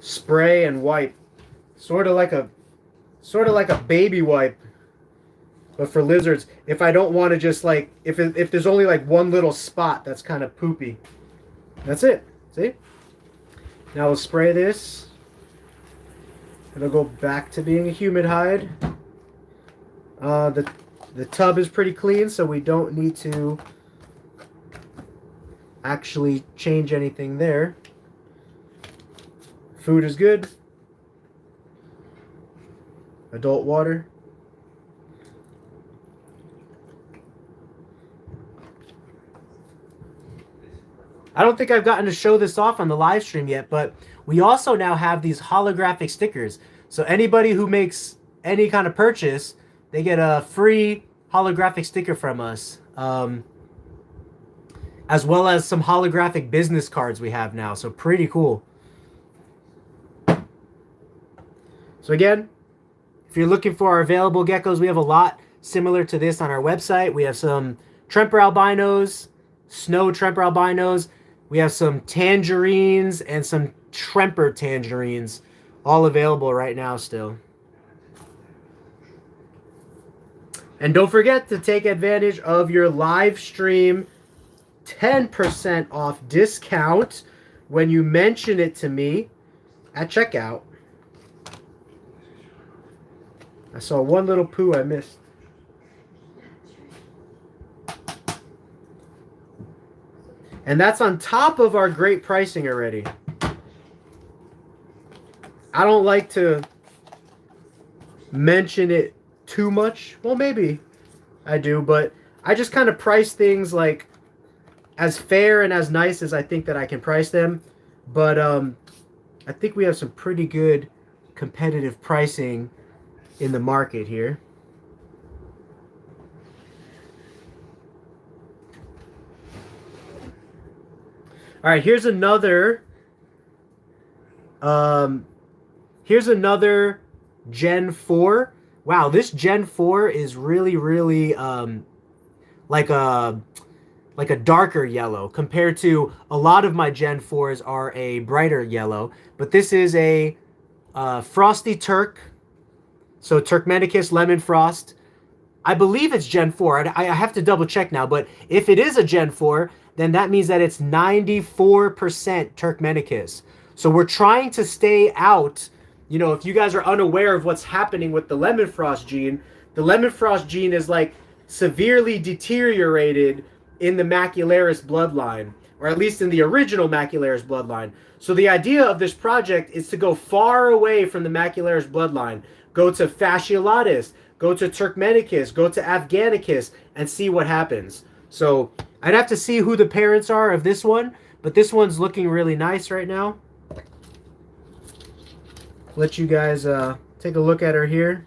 Spray and wipe. Sort of like a baby wipe, but for lizards. If I don't want to just like, if there's only like one little spot that's kind of poopy. That's it. See? Now we'll spray this. It'll go back to being a humid hide. The tub is pretty clean, so we don't need to actually change anything there. Food is good. Adult water. I don't think I've gotten to show this off on the live stream yet, but we also now have these holographic stickers. So anybody who makes any kind of purchase, they get a free holographic sticker from us. As well as some holographic business cards we have now. So pretty cool. So again, if you're looking for our available geckos, we have a lot similar to this on our website. We have some Tremper albinos, snow Tremper albinos. We have some tangerines and some Tremper tangerines, all available right now still. And don't forget to take advantage of your live stream 10% off discount when you mention it to me at checkout. I saw one little poo I missed. And that's on top of our great pricing already. I don't like to mention it too much. Well, maybe I do, but I just kind of price things like as fair and as nice as I think that I can price them. But I think we have some pretty good competitive pricing in the market here. All right, here's another Gen 4. Wow, this Gen 4 is really like a darker yellow compared to a lot of my Gen 4s are a brighter yellow, but this is a Frosty Turk. So Turkmenicus Lemon Frost. I believe it's Gen 4. I have to double check now, but if it is a Gen 4, then that means that it's 94% Turkmenicus. So we're trying to stay out. You know, if you guys are unaware of what's happening with the Lemon Frost gene, the Lemon Frost gene is like severely deteriorated in the Macularis bloodline, or at least in the original Macularis bloodline. So the idea of this project is to go far away from the Macularis bloodline. Go to Fasciolatus, go to Turkmenicus, go to Afghanicus, and see what happens. So I'd have to see who the parents are of this one, but this one's looking really nice right now. Let you guys take a look at her here.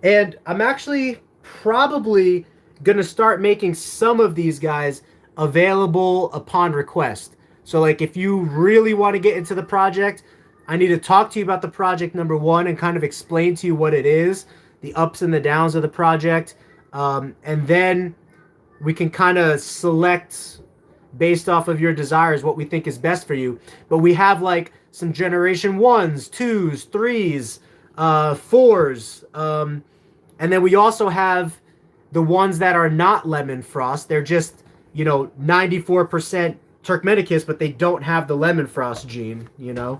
And I'm actually probably going to start making some of these guys available upon request. So like if you really want to get into the project, I need to talk to you about the project number one and kind of explain to you what it is, the ups and the downs of the project. And then we can kind of select based off of your desires what we think is best for you. But we have like some generation 1s, 2s, 3s, 4s. And then we also have the ones that are not Lemon Frost. They're just, you know, 94% Turkmenicus, but they don't have the Lemon Frost gene, you know.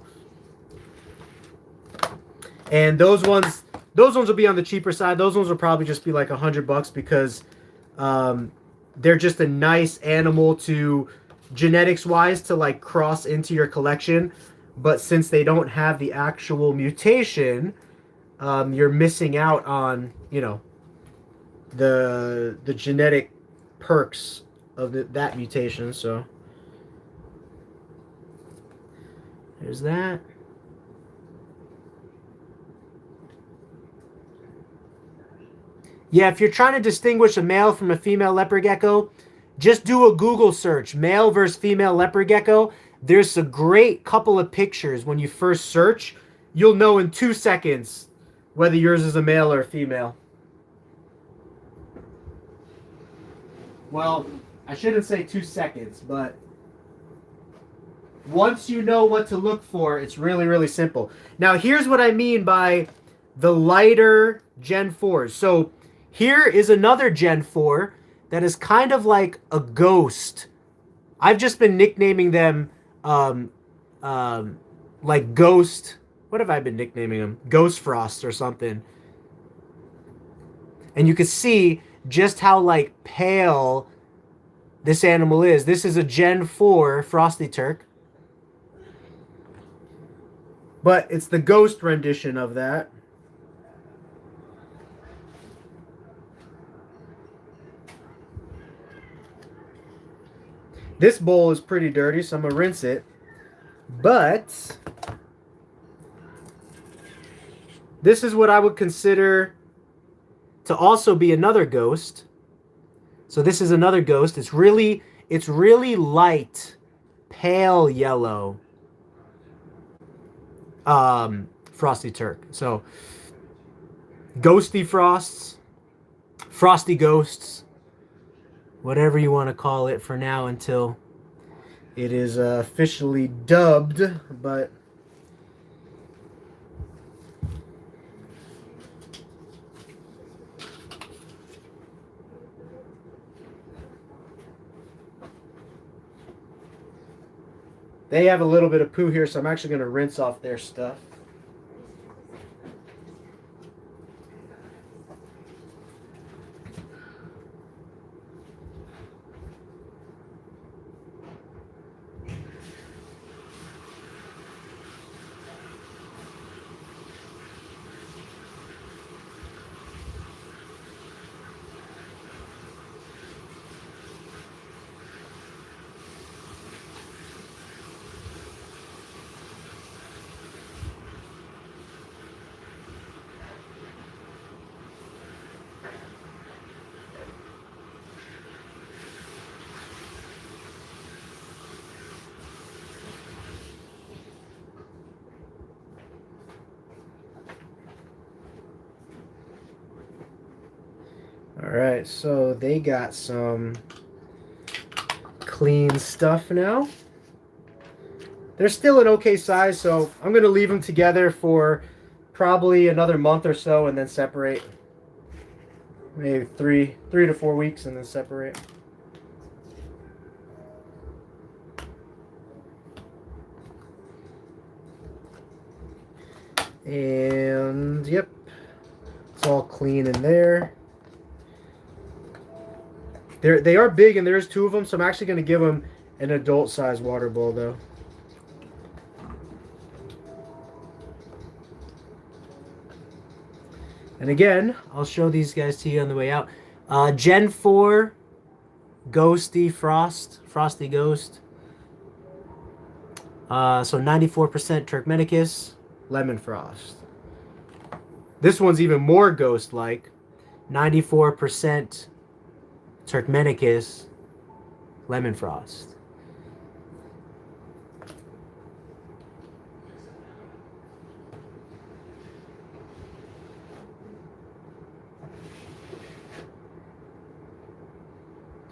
And those ones will be on the cheaper side. Those ones will probably just be like $100 because they're just a nice animal to genetics-wise to like cross into your collection. But since they don't have the actual mutation, you're missing out on, you know, the genetic perks of that mutation. So there's that. Yeah, if you're trying to distinguish a male from a female leopard gecko, just do a Google search, male versus female leopard gecko. There's a great couple of pictures when you first search. You'll know in 2 seconds whether yours is a male or a female. Well, I shouldn't say 2 seconds, but once you know what to look for, it's really, really simple. Now, here's what I mean by the lighter Gen 4s. So here is another Gen 4 that is kind of like a ghost. I've just been nicknaming them like Ghost. What have I been nicknaming them? Ghost Frost or something. And you can see just how like pale this animal is. This is a Gen 4 Frosty Turk. But it's the ghost rendition of that. This bowl is pretty dirty, so I'm going to rinse it. But this is what I would consider to also be another ghost. So this is another ghost. It's really light, pale yellow. Frosty Turk. So ghosty frosts, frosty ghosts, whatever you want to call it for now until it is officially dubbed. But they have a little bit of poo here, so I'm actually going to rinse off their stuff. Alright, so they got some clean stuff now. They're still an okay size, so I'm going to leave them together for probably another month or so and then separate. Maybe three to 4 weeks and then separate. And yep, it's all clean in there. They are big, and there's 2 of them, so I'm actually going to give them an adult-sized water bowl, though. And again, I'll show these guys to you on the way out. Gen 4 Ghosty Frosty Ghost. So 94% Turkmenicus, Lemon Frost. This one's even more ghost-like. 94% Turkmenicus, Lemon Frost.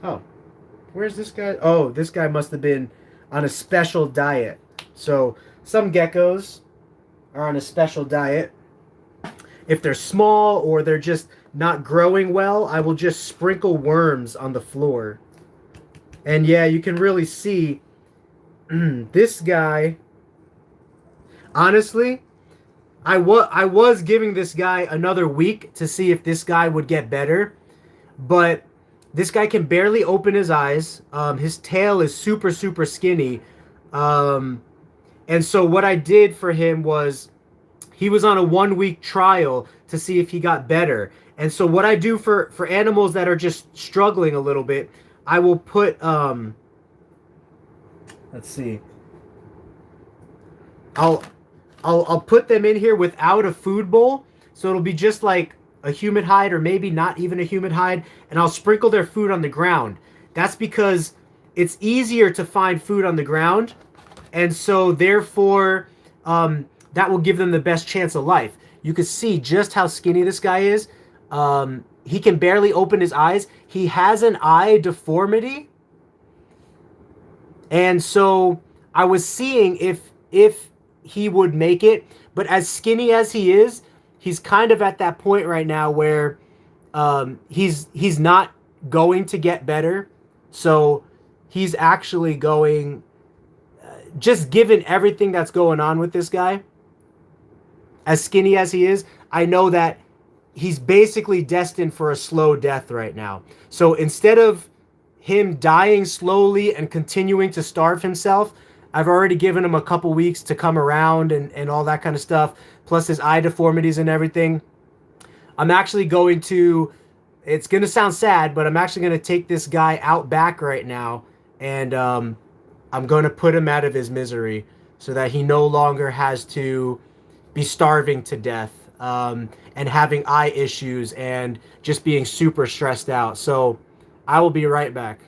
Oh, where's this guy? Oh, this guy must have been on a special diet. So some geckos are on a special diet. If they're small or they're just not growing well, I will just sprinkle worms on the floor. And yeah, you can really see this guy. Honestly, I was giving this guy another week to see if this guy would get better. But this guy can barely open his eyes. His tail is super, super skinny. And so what I did for him was he was on a 1 week trial to see if he got better. And so what I do for animals that are just struggling a little bit, I will put let's see. I'll put them in here without a food bowl, so it'll be just like a human hide, or maybe not even a human hide, and I'll sprinkle their food on the ground. That's because it's easier to find food on the ground, and so therefore that will give them the best chance of life. You can see just how skinny this guy is. He can barely open his eyes. He has an eye deformity, and so I was seeing if he would make it, but as skinny as he is, he's kind of at that point right now where he's not going to get better. So he's actually going, just given everything that's going on with this guy, as skinny as he is, I know that he's basically destined for a slow death right now. So instead of him dying slowly and continuing to starve himself, I've already given him a couple weeks to come around and all that kind of stuff, plus his eye deformities and everything. I'm actually going to, it's going to sound sad, but I'm actually going to take this guy out back right now, and I'm going to put him out of his misery so that he no longer has to be starving to death and having eye issues and just being super stressed out. So I will be right back.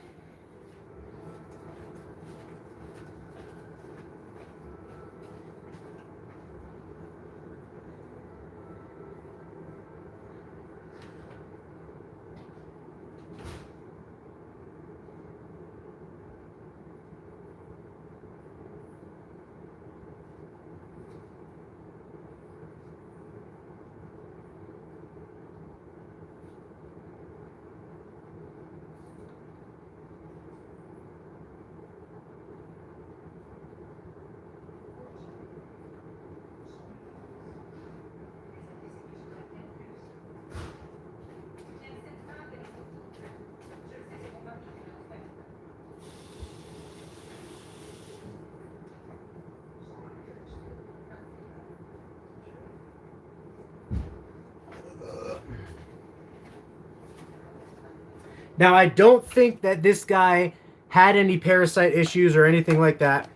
Now, I don't think that this guy had any parasite issues or anything like that.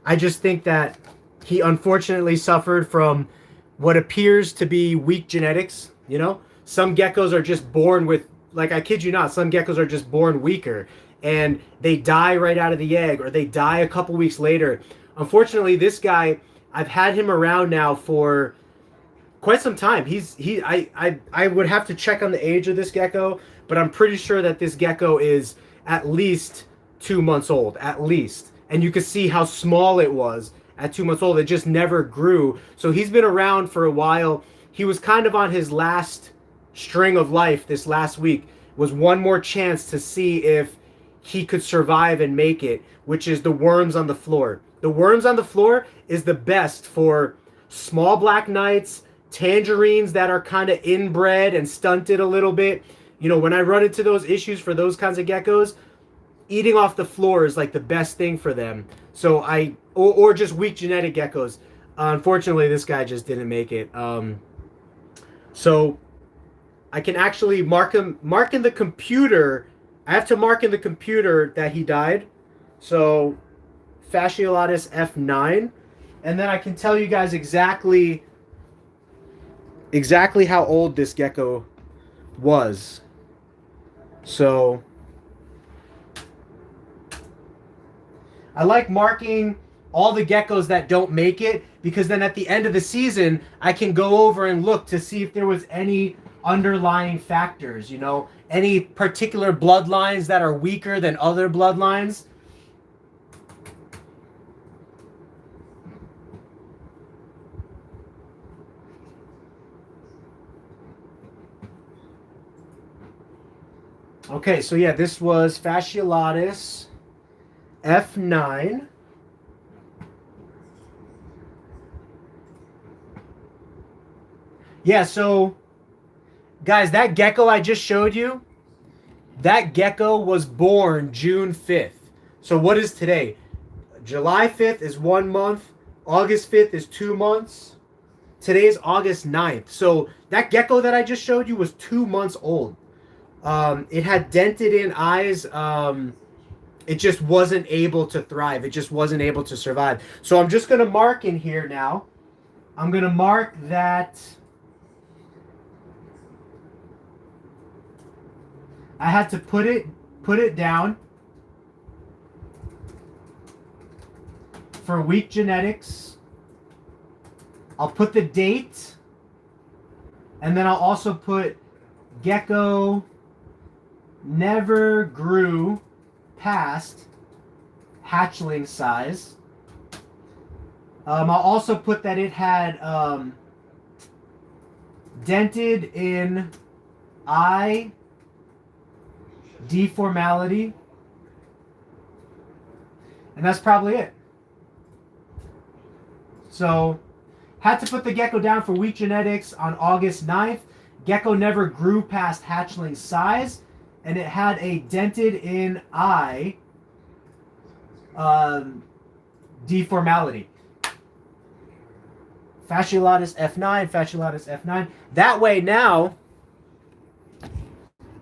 I just think that he unfortunately suffered from what appears to be weak genetics. You know, some geckos are just born with, like, I kid you not, some geckos are just born weaker and they die right out of the egg, or they die a couple weeks later. Unfortunately, this guy, I've had him around now for quite some time. I would have to check on the age of this gecko, but I'm pretty sure that this gecko is at least 2 months old, at least. And you can see how small it was at 2 months old. It just never grew. So he's been around for a while. He was kind of on his last string of life this last week. Was one more chance to see if he could survive and make it, which is the worms on the floor. The worms on the floor is the best for small black knights, tangerines that are kind of inbred and stunted a little bit. You know, when I run into those issues for those kinds of geckos, eating off the floor is like the best thing for them. So or just weak genetic geckos. Unfortunately, this guy just didn't make it. So I can actually mark in the computer. I have to mark in the computer that he died. So Fasciolatus F9, and then I can tell you guys exactly how old this gecko was. So I like marking all the geckos that don't make it, because then at the end of the season I can go over and look to see if there was any underlying factors, you know, any particular bloodlines that are weaker than other bloodlines. Okay, so yeah, this was Fasciolatus F9. Yeah, so guys, that gecko I just showed you, that gecko was born June 5th. So what is today? July 5th is 1 month. August 5th is 2 months. Today's August 9th. So that gecko that I just showed you was 2 months old. It had dented in eyes. It just wasn't able to thrive. It just wasn't able to survive. So I'm just going to mark in here now. I'm going to mark that I had to put it down for weak genetics. I'll put the date, and then I'll also put gecko never grew past hatchling size. I'll also put that it had dented in eye deformality, and that's probably it. So, had to put the gecko down for weak genetics on August 9th. Gecko never grew past hatchling size, and it had a dented in eye deformality. Fasciolatus F9, Fasciolatus F9. That way now,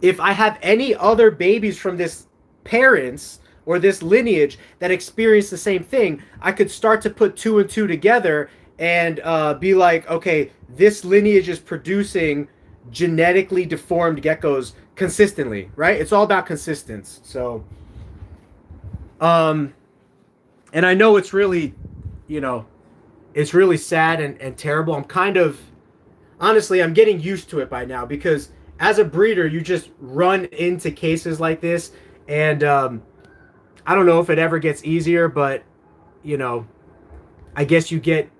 if I have any other babies from this parents or this lineage that experience the same thing, I could start to put 2 and 2 together and be like, okay, this lineage is producing genetically deformed geckos consistently, right? It's all about consistency. So, and I know it's really, it's really sad and terrible. I'm kind of, honestly, I'm getting used to it by now because as a breeder, you just run into cases like this, and I don't know if it ever gets easier, but I guess you get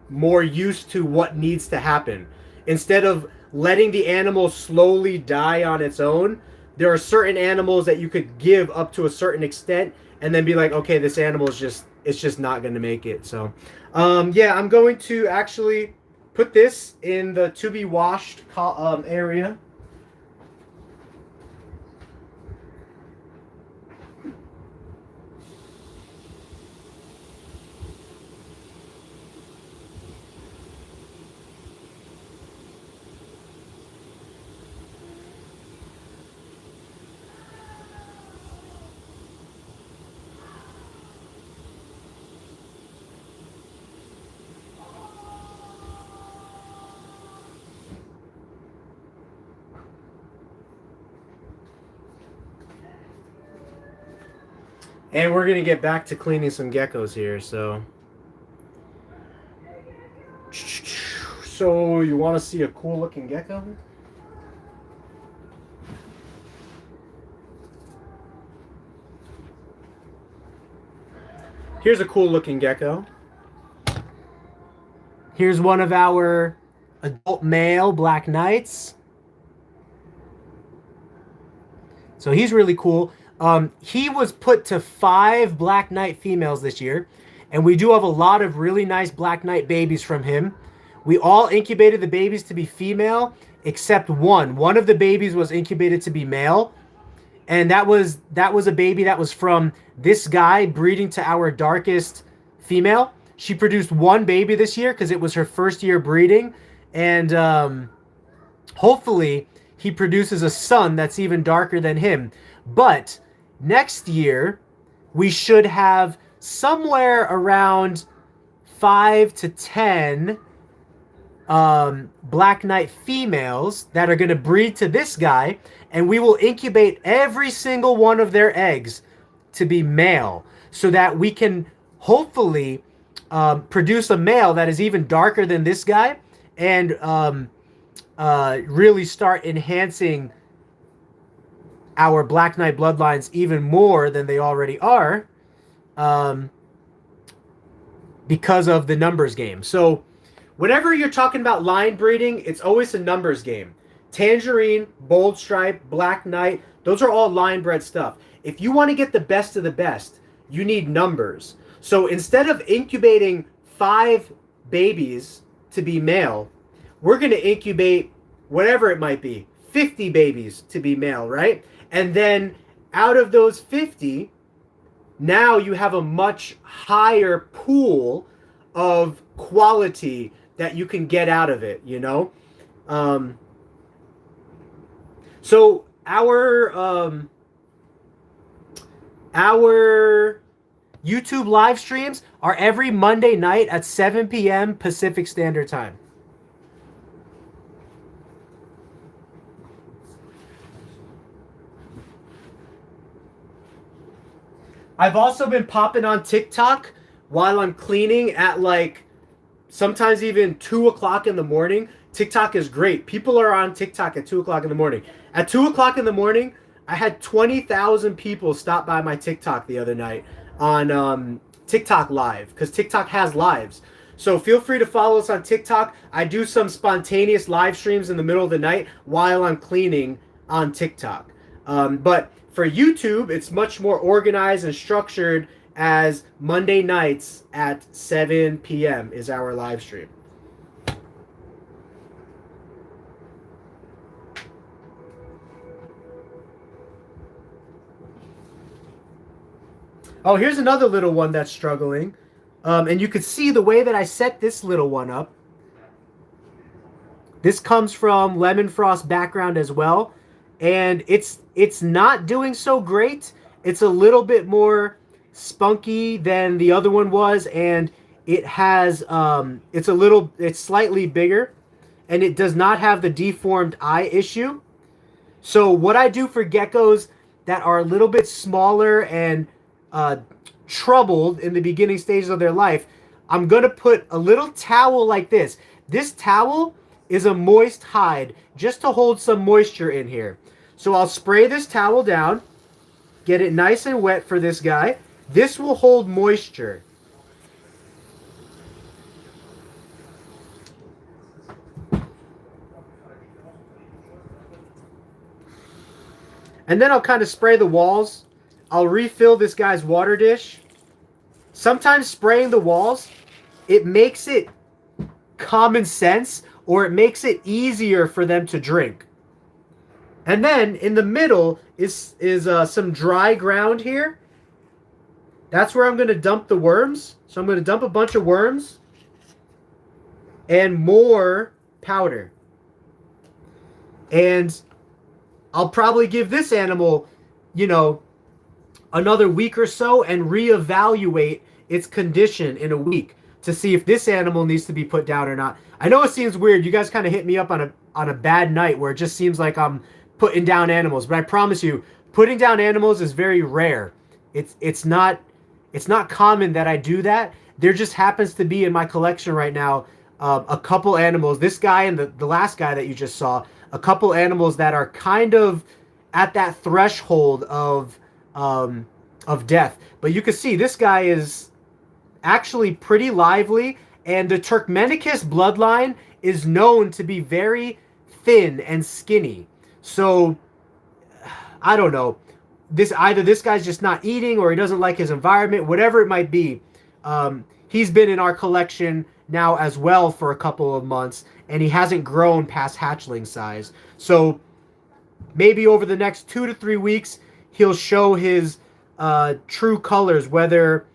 more used to what needs to happen. Instead of letting the animal slowly die on its own, there are certain animals that you could give up to a certain extent and then be like, okay, this animal is just not going to make it. So, yeah, I'm going to actually put this in the to be washed area. And we're going to get back to cleaning some geckos here, so. So, you want to see a cool looking gecko? Here's a cool looking gecko. Here's one of our adult male black knights. So he's really cool. He was put to 5 Black Knight females this year, and we do have a lot of really nice Black Knight babies from him. We all incubated the babies to be female, except one. One of the babies was incubated to be male, and that was a baby that was from this guy breeding to our darkest female. She produced 1 baby this year because it was her first year breeding, and hopefully he produces a son that's even darker than him. But next year, we should have somewhere around 5 to 10 Black Knight females that are going to breed to this guy, and we will incubate every single one of their eggs to be male so that we can hopefully produce a male that is even darker than this guy and really start enhancing our Black Knight bloodlines even more than they already are because of the numbers game. So whenever you're talking about line breeding, it's always a numbers game. Tangerine, Bold Stripe, Black Knight, those are all line bred stuff. If you want to get the best of the best, you need numbers. So instead of incubating 5 babies to be male, we're going to incubate whatever it might be, 50 babies to be male, right? And then out of those 50, now you have a much higher pool of quality that you can get out of it, you know? So our YouTube live streams are every Monday night at 7 p.m. Pacific Standard Time. I've also been popping on TikTok while I'm cleaning at like sometimes even 2 o'clock in the morning. TikTok is great. People are on TikTok at 2 o'clock in the morning. At 2 o'clock in the morning, I had 20,000 people stop by my TikTok the other night on TikTok Live, because TikTok has lives. So feel free to follow us on TikTok. I do some spontaneous live streams in the middle of the night while I'm cleaning on TikTok. But for YouTube, it's much more organized and structured, as Monday nights at 7 p.m. is our live stream. Oh, here's another little one that's struggling. And you can see the way that I set this little one up. This comes from Lemon Frost background as well. And it's not doing so great. It's a little bit more spunky than the other one was, and it has it's slightly bigger, and it does not have the deformed eye issue. So what I do for geckos that are a little bit smaller and troubled in the beginning stages of their life, I'm gonna put a little towel like this. This towel is a moist hide just to hold some moisture in here. So I'll spray this towel down, get it nice and wet for this guy. This will hold moisture. And then I'll kind of spray the walls. I'll refill this guy's water dish. Sometimes spraying the walls, it makes it common sense, or it makes it easier for them to drink. And then in the middle is some dry ground here. That's where I'm going to dump the worms. So I'm going to dump a bunch of worms and more powder. And I'll probably give this animal, you know, another week or so and reevaluate its condition in a week to see if this animal needs to be put down or not. I know it seems weird. You guys kind of hit me up on a bad night where it just seems like I'm putting down animals, but I promise you, putting down animals is very rare. It's not common that I do that. There just happens to be in my collection right now a couple animals, this guy and the last guy that you just saw, a couple animals that are kind of at that threshold of death. But you can see this guy is actually pretty lively, and the Turkmenicus bloodline is known to be very thin and skinny. So I don't know. Either this guy's just not eating, or he doesn't like his environment, whatever it might be. He's been in our collection now as well for a couple of months, and he hasn't grown past hatchling size. So maybe over the next 2 to 3 weeks, he'll show his true colors, whether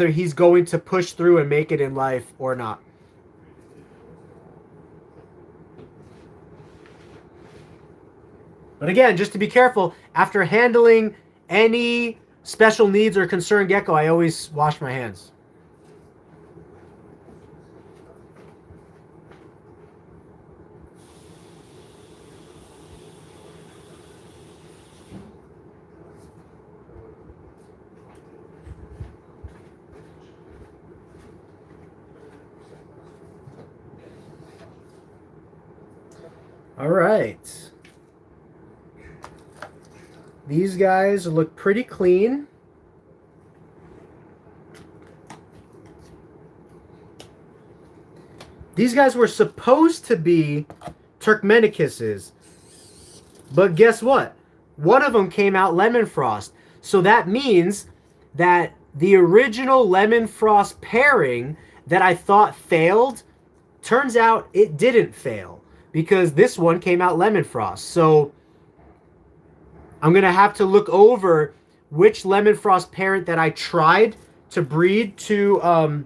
he's going to push through and make it in life or not. But again, just to be careful, after handling any special needs or concerned gecko, I always wash my hands. All right. These guys look pretty clean. These guys were supposed to be Turkmenicuses, but guess what? One of them came out Lemon Frost. So that means that the original Lemon Frost pairing that I thought failed, turns out it didn't fail, because this one came out Lemon Frost. So I'm going to have to look over which Lemon Frost parent that I tried to breed to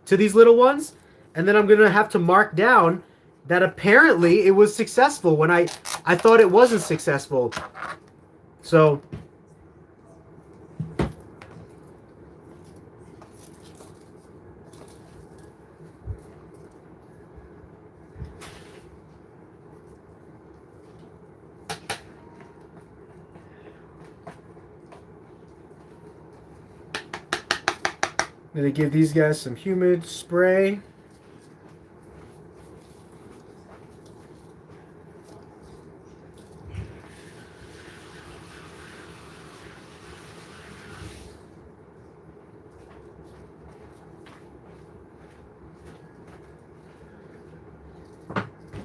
these little ones, And then I'm going to have to mark down that apparently it was successful when I thought it wasn't successful. So I'm going to give these guys some humid spray.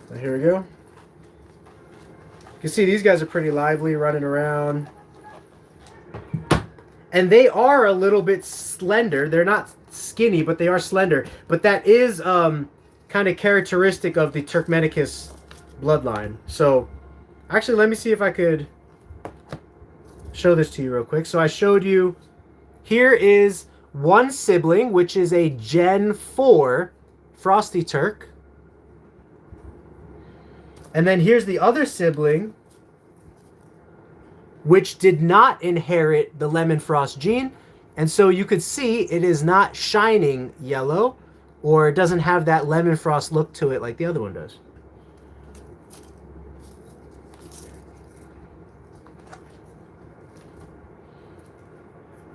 So here we go. You can see these guys are pretty lively, running around. And they are a little bit slender. They're not skinny, but they are slender. But that is kind of characteristic of the Turkmenicus bloodline. So, actually, let me see if I could show this to you real quick. So I showed you, here is one sibling, which is a Gen 4 Frosty Turk. And then here's the other sibling, which did not inherit the lemon frost gene. And so you could see it is not shining yellow, or it doesn't have that lemon frost look to it like the other one does.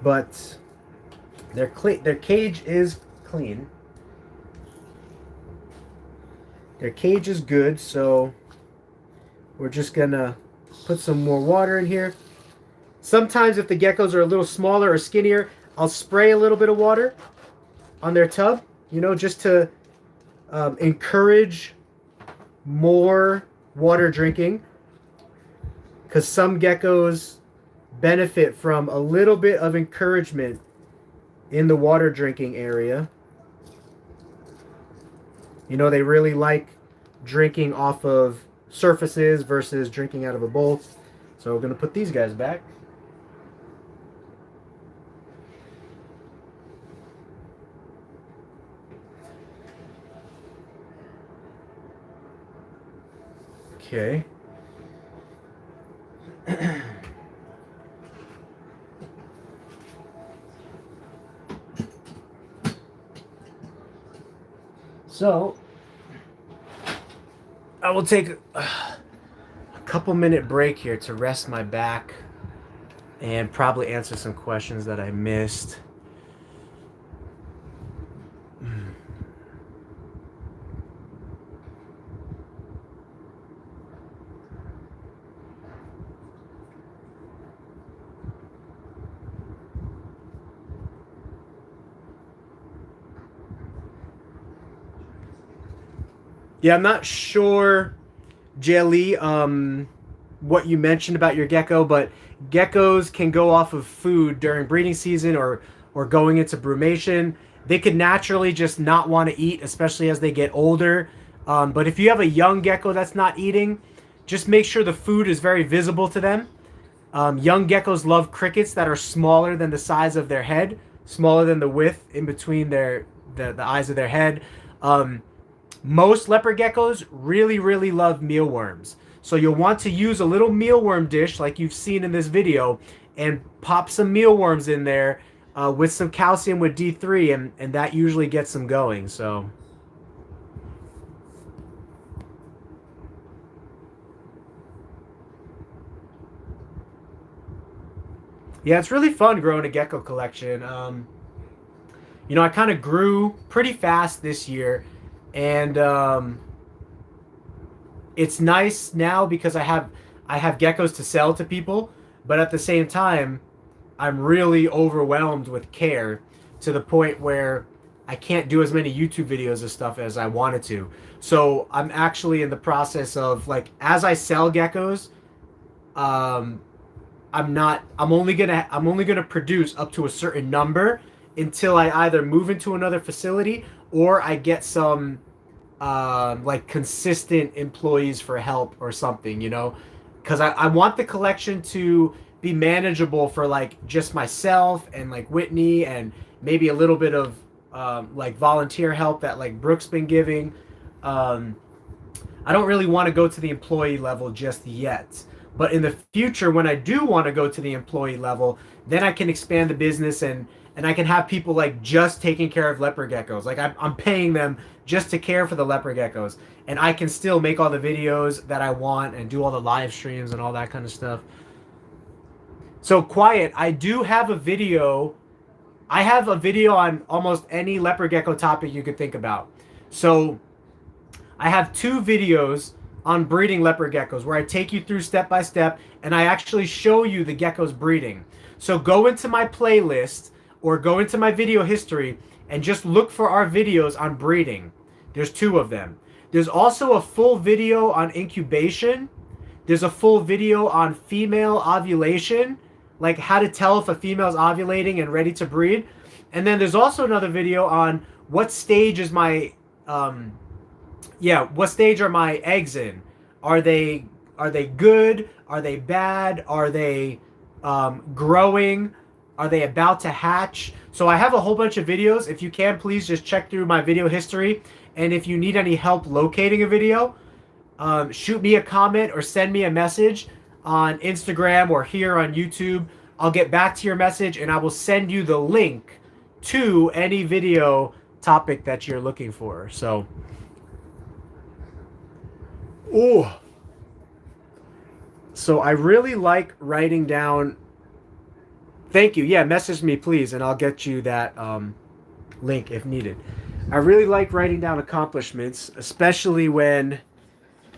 But their cage is clean. Their cage is good, so we're just gonna put some more water in here. Sometimes if the geckos are a little smaller or skinnier, I'll spray a little bit of water on their tub, you know, just to encourage more water drinking. Because some geckos benefit from a little bit of encouragement in the water drinking area. You know, they really like drinking off of surfaces versus drinking out of a bowl. So we're going to put these guys back. Okay. So I will take a couple minute break here to rest my back and probably answer some questions that I missed. Yeah, I'm not sure, Jelly, what you mentioned about your gecko, but geckos can go off of food during breeding season or going into brumation. They could naturally just not want to eat, especially as they get older. But if you have a young gecko that's not eating, just make sure the food is very visible to them. Young geckos love crickets that are smaller than the size of their head, smaller than the width in between the eyes of their head. Most leopard geckos really, really love mealworms. So you'll want to use a little mealworm dish like you've seen in this video and pop some mealworms in there with some calcium with D3, and that usually gets them going. So yeah, it's really fun growing a gecko collection. You know, I kind of grew pretty fast this year. And it's nice now because I have geckos to sell to people, but at the same time, I'm really overwhelmed with care to the point where I can't do as many YouTube videos of stuff as I wanted to. So I'm actually in the process of, like, as I sell geckos, I'm only gonna produce up to a certain number until I either move into another facility or I get some like consistent employees for help or something, you know, because I want the collection to be manageable for like just myself and like Whitney and maybe a little bit of like volunteer help that like Brooke's been giving. I don't really want to go to the employee level just yet. But in the future, when I do want to go to the employee level, then I can expand the business and I can have people like just taking care of leopard geckos. Like I'm paying them just to care for the leopard geckos. And I can still make all the videos that I want and do all the live streams and all that kind of stuff. So Quiet, I do have a video. I have a video on almost any leopard gecko topic you could think about. So I have 2 videos on breeding leopard geckos where I take you through step by step and I actually show you the geckos breeding. So go into my playlist or go into my video history and just look for our videos on breeding. There's 2 of them. There's also a full video on incubation. There's a full video on female ovulation, like how to tell if a female is ovulating and ready to breed. And then there's also another video on what stage is my what stage are my eggs in? Are they good? Are they bad? Are they growing? Are they about to hatch? So I have a whole bunch of videos. If you can, please just check through my video history. And if you need any help locating a video, shoot me a comment or send me a message on Instagram or here on YouTube. I'll get back to your message and I will send you the link to any video topic that you're looking for. So so I really like writing down. Thank you. Yeah, message me please and I'll get you that link if needed. I really like writing down accomplishments, especially when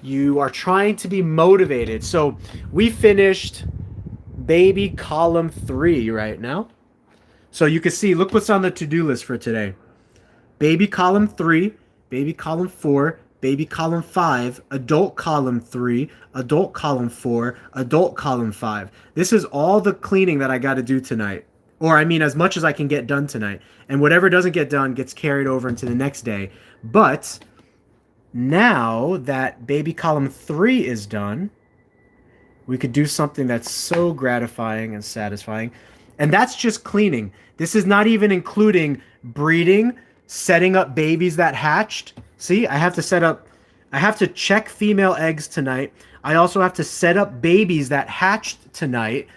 you are trying to be motivated. So we finished baby column 3 right now. So you can see, look what's on the to-do list for today. Baby column 3, baby column 4, baby column 5, adult column 3, adult column 4, adult column 5. This is all the cleaning that I got to do tonight. Or I mean, as much as I can get done tonight. And whatever doesn't get done gets carried over into the next day. But now that baby column 3 is done, we could do something that's so gratifying and satisfying. And that's just cleaning. This is not even including breeding, setting up babies that hatched. See, I have to check female eggs tonight. I also have to set up babies that hatched tonight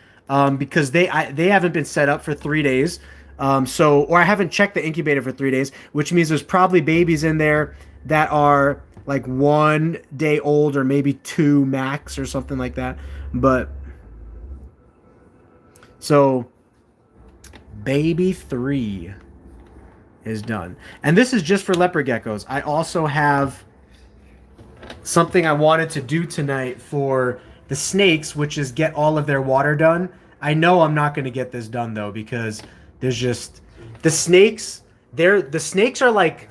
because they haven't been set up for 3 days. Or I haven't checked the incubator for 3 days, which means there's probably babies in there that are like 1 day old or maybe 2 max or something like that. But so baby 3 is done. And this is just for leopard geckos. I also have something I wanted to do tonight for the snakes, which is get all of their water done. I know I'm not going to get this done though, because there's just the snakes are like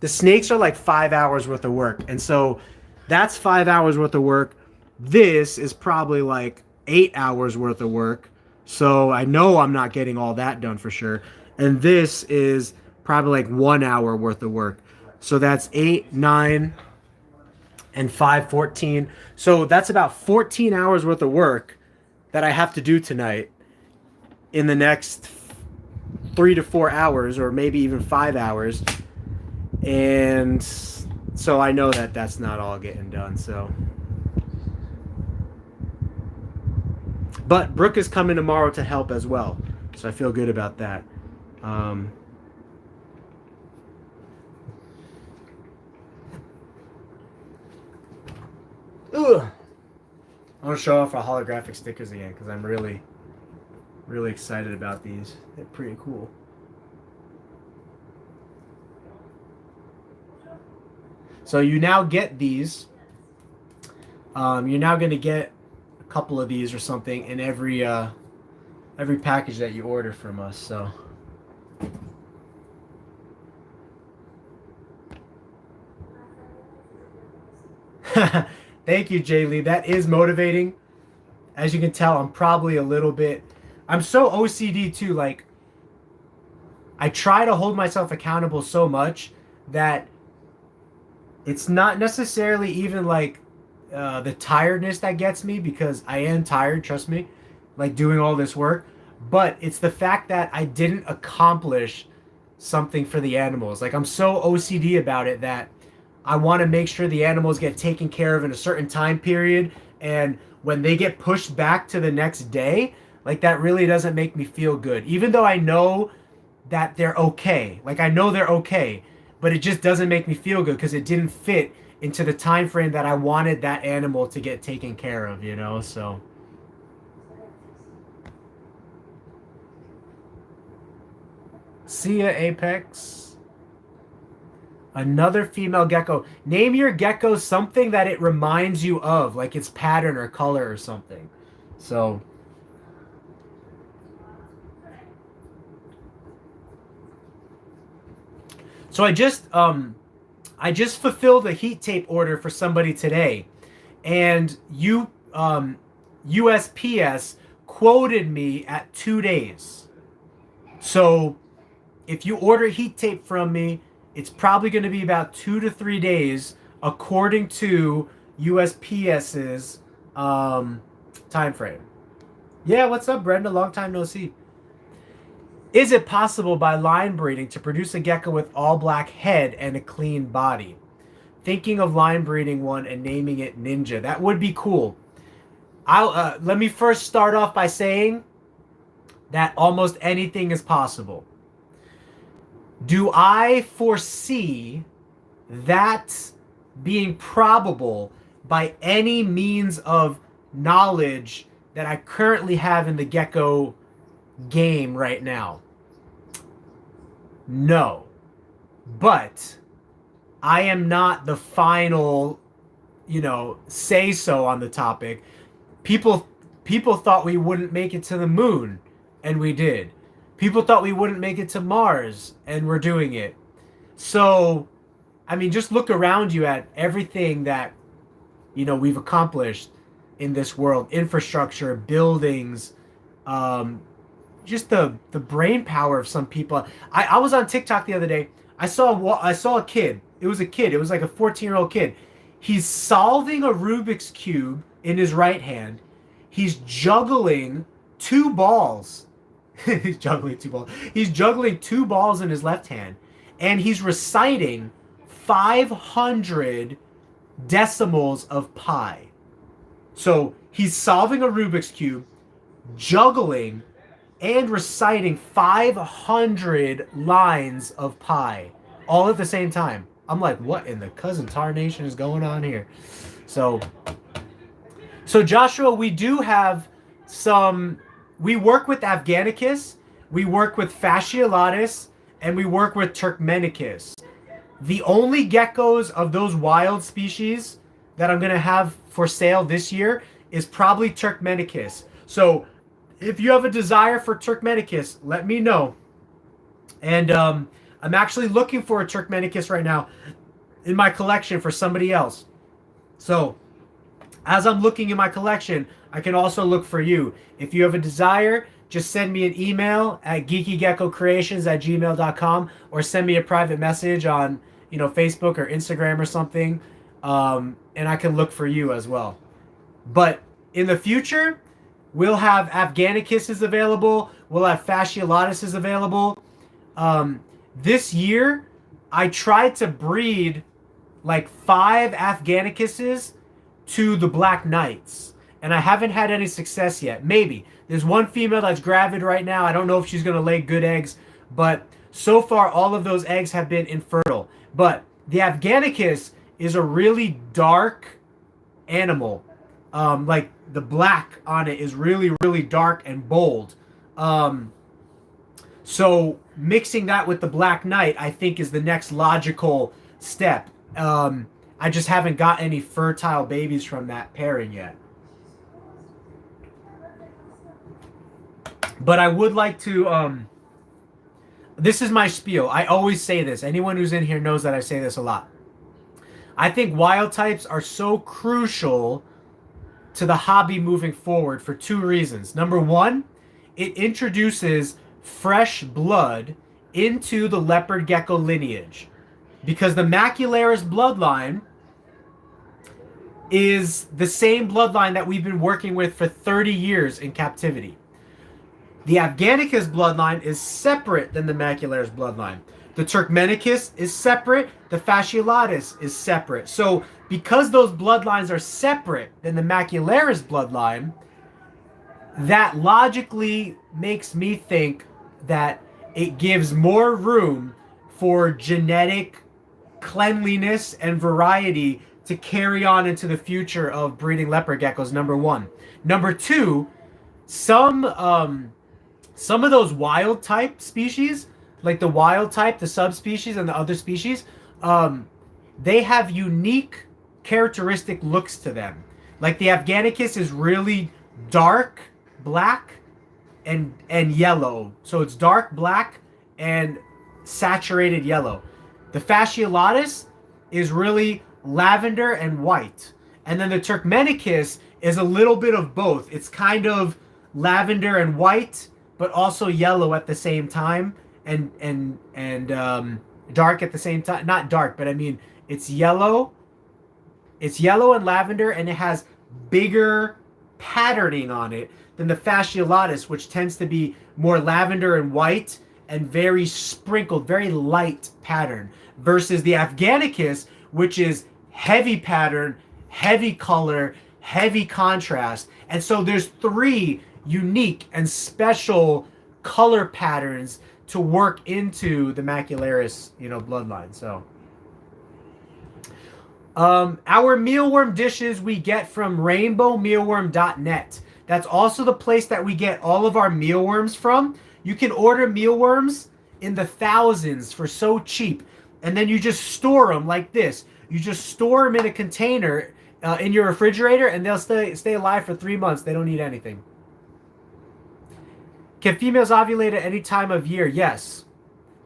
5 hours worth of work. And so that's 5 hours worth of work. This is probably like 8 hours worth of work. So I know I'm not getting all that done for sure. And this is probably like 1 hour worth of work. So that's 8, 9, and 5, 14. So that's about 14 hours worth of work that I have to do tonight in the next 3 to 4 hours, or maybe even 5 hours. And so I know that that's not all getting done. So, but Brooke is coming tomorrow to help as well. So I feel good about that. Ugh. I want to show off our holographic stickers again because I'm really excited about these. They're pretty cool. So you now get these. You're now going to get a couple of these or something in every package that you order from us. So. Thank you, Jay Lee. That is motivating. As you can tell, I'm probably a little bit... I'm so OCD too. Like, I try to hold myself accountable so much that it's not necessarily even like the tiredness that gets me, because I am tired, trust me, like doing all this work. But it's the fact that I didn't accomplish something for the animals. Like I'm so OCD about it that I want to make sure the animals get taken care of in a certain time period, and when they get pushed back to the next day, like that really doesn't make me feel good. Even though I know that they're okay. Like I know they're okay, but it just doesn't make me feel good because it didn't fit into the time frame that I wanted that animal to get taken care of, you know? So see ya, Apex. Another female gecko. Name your gecko something that it reminds you of, like its pattern or color or something. So so I just fulfilled a heat tape order for somebody today, and USPS quoted me at 2 days. So if you order heat tape from me, it's probably going to be about 2 to 3 days, according to USPS's time frame. Yeah, what's up, Brenda? Long time no see. Is it possible by line breeding to produce a gecko with all black head and a clean body? Thinking of line breeding one and naming it Ninja. That would be cool. I'll let me first start off by saying that almost anything is possible. Do I foresee that being probable by any means of knowledge that I currently have in the gecko game right now? No. But I am not the final, say so on the topic. People thought we wouldn't make it to the moon, and we did. People thought we wouldn't make it to Mars, and we're doing it. So, I mean, just look around you at everything that, we've accomplished in this world. Infrastructure, buildings, just the brain power of some people. I was on TikTok the other day. I saw a kid. It was a kid. It was like a 14-year-old kid. He's solving a Rubik's Cube in his right hand. He's juggling two balls. He's juggling two balls. He's juggling two balls in his left hand. And he's reciting 500 decimals of pi. So he's solving a Rubik's Cube, juggling, and reciting 500 lines of pi all at the same time. I'm like, what in the cousin tarnation is going on here? So Joshua, we do have we work with Afghanicus, we work with Fasciolatus, and we work with Turkmenicus. The only geckos of those wild species that I'm going to have for sale this year is probably Turkmenicus. So if you have a desire for Turkmenicus, let me know. And I'm actually looking for a Turkmenicus right now in my collection for somebody else. So as I'm looking in my collection, I can also look for you. If you have a desire, just send me an email at GeekyGeckoCreations@gmail.com, or send me a private message on Facebook or Instagram or something, and I can look for you as well. But in the future, we'll have Afghanicuses available. We'll have Fasciolatuses available. This year, I tried to breed like 5 Afghanicuses to the Black Knights, and I haven't had any success yet. Maybe. There's one female that's gravid right now. I don't know if she's going to lay good eggs, but so far all of those eggs have been infertile. But the Afghanicus is a really dark animal. Like the black on it is really, really dark and bold. So mixing that with the Black Knight, I think, is the next logical step. I just haven't got any fertile babies from that pairing yet. But I would like to, this is my spiel. I always say this. Anyone who's in here knows that I say this a lot. I think wild types are so crucial to the hobby moving forward for 2 reasons. Number one, it introduces fresh blood into the leopard gecko lineage, because the Macularis bloodline is the same bloodline that we've been working with for 30 years in captivity. The Afghanicus bloodline is separate than the Macularis bloodline. The Turkmenicus is separate. The Fasciolatus is separate. So because those bloodlines are separate than the Macularis bloodline, that logically makes me think that it gives more room for genetic cleanliness and variety to carry on into the future of breeding leopard geckos, number one. Number two, some of those wild type species, like the wild type, the subspecies, and the other species, they have unique characteristic looks to them. Like the Afghanicus is really dark black and yellow. So it's dark black and saturated yellow. The Fasciolatus is really lavender and white. And then the Turkmenicus is a little bit of both. It's kind of lavender and white, but also yellow at the same time, and dark at the same time. Not dark, but I mean it's yellow. It's yellow and lavender, and it has bigger patterning on it than the Fasciolatus, which tends to be more lavender and white and very sprinkled, very light pattern, versus the Afghanicus, which is heavy pattern, heavy color, heavy contrast. And so there's three unique and special color patterns to work into the Macularis, bloodline. So our mealworm dishes we get from rainbowmealworm.net. That's also the place that we get all of our mealworms from. You can order mealworms in the thousands for so cheap. And then you just store them like this. You just store them in a container in your refrigerator, and they'll stay alive for 3 months. They don't need anything. Can females ovulate at any time of year? Yes.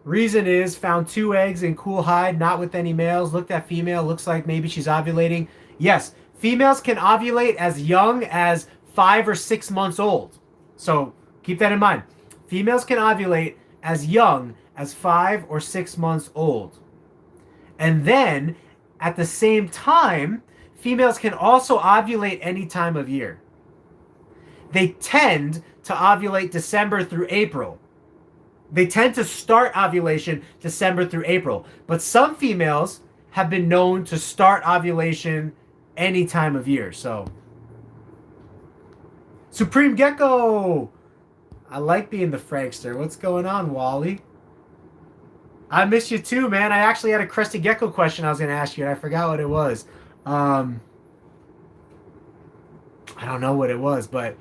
Reason is, found 2 eggs in cool hide, not with any males. Looked at female, looks like maybe she's ovulating. Yes, females can ovulate as young as 5 or 6 months old. So keep that in mind. Females can ovulate as young as 5 or 6 months old. And then, at the same time, females can also ovulate any time of year. They tend to ovulate December through April. They tend to start ovulation December through April. But some females have been known to start ovulation any time of year. So, Supreme Gecko! I like being the Frankster. What's going on, Wally? I miss you too, man. I actually had a Crested Gecko question I was going to ask you, and I forgot what it was. I don't know what it was, but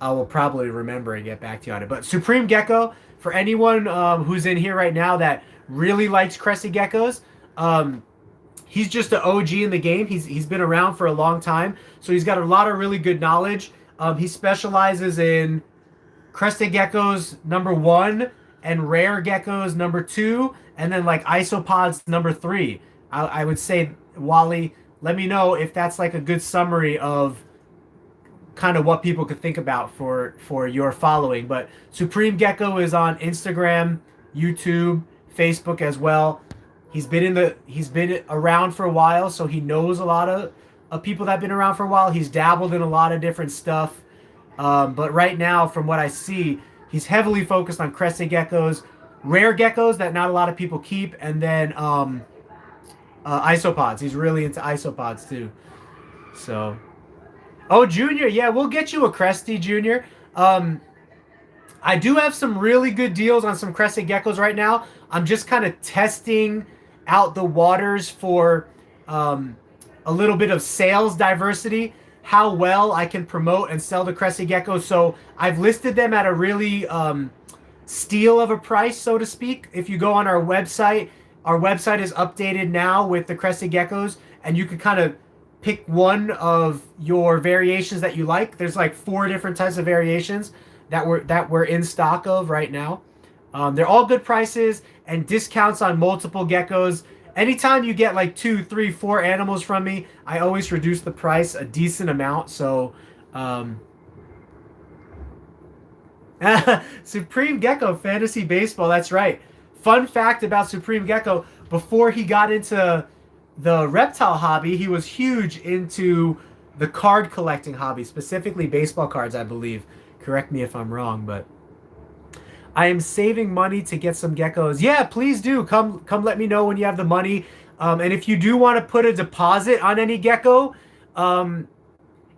I will probably remember and get back to you on it. But Supreme Gecko, for anyone who's in here right now that really likes Crested Geckos, he's just an OG in the game. He's been around for a long time, so he's got a lot of really good knowledge. He specializes in Crested Geckos #1 and rare geckos #2, and then like isopods #3. I would say, Wally, let me know if that's like a good summary of kind of what people could think about for your following. But Supreme Gecko is on Instagram, YouTube, Facebook as well. He's been around for a while, so he knows a lot of people that have been around for a while. He's dabbled in a lot of different stuff. But right now, from what I see, he's heavily focused on crested geckos, rare geckos that not a lot of people keep, and then isopods. He's really into isopods too. So, oh, Junior, yeah, we'll get you a Cresty, Junior. I do have some really good deals on some crested geckos right now. I'm just kind of testing out the waters for a little bit of sales diversity, how well I can promote and sell the crested geckos. So I've listed them at a really steal of a price, so to speak. If you go on our website is updated now with the crested geckos, and you can kind of pick one of your variations that you like. There's like 4 different types of variations that we're in stock of right now. They're all good prices and discounts on multiple geckos. Anytime you get like 2, 3, 4 animals from me, I always reduce the price a decent amount. So, Supreme Gecko Fantasy Baseball, that's right. Fun fact about Supreme Gecko, before he got into the reptile hobby, he was huge into the card collecting hobby, specifically baseball cards, I believe. Correct me if I'm wrong, but I am saving money to get some geckos. Yeah, please do. Come let me know when you have the money. And if you do want to put a deposit on any gecko, um,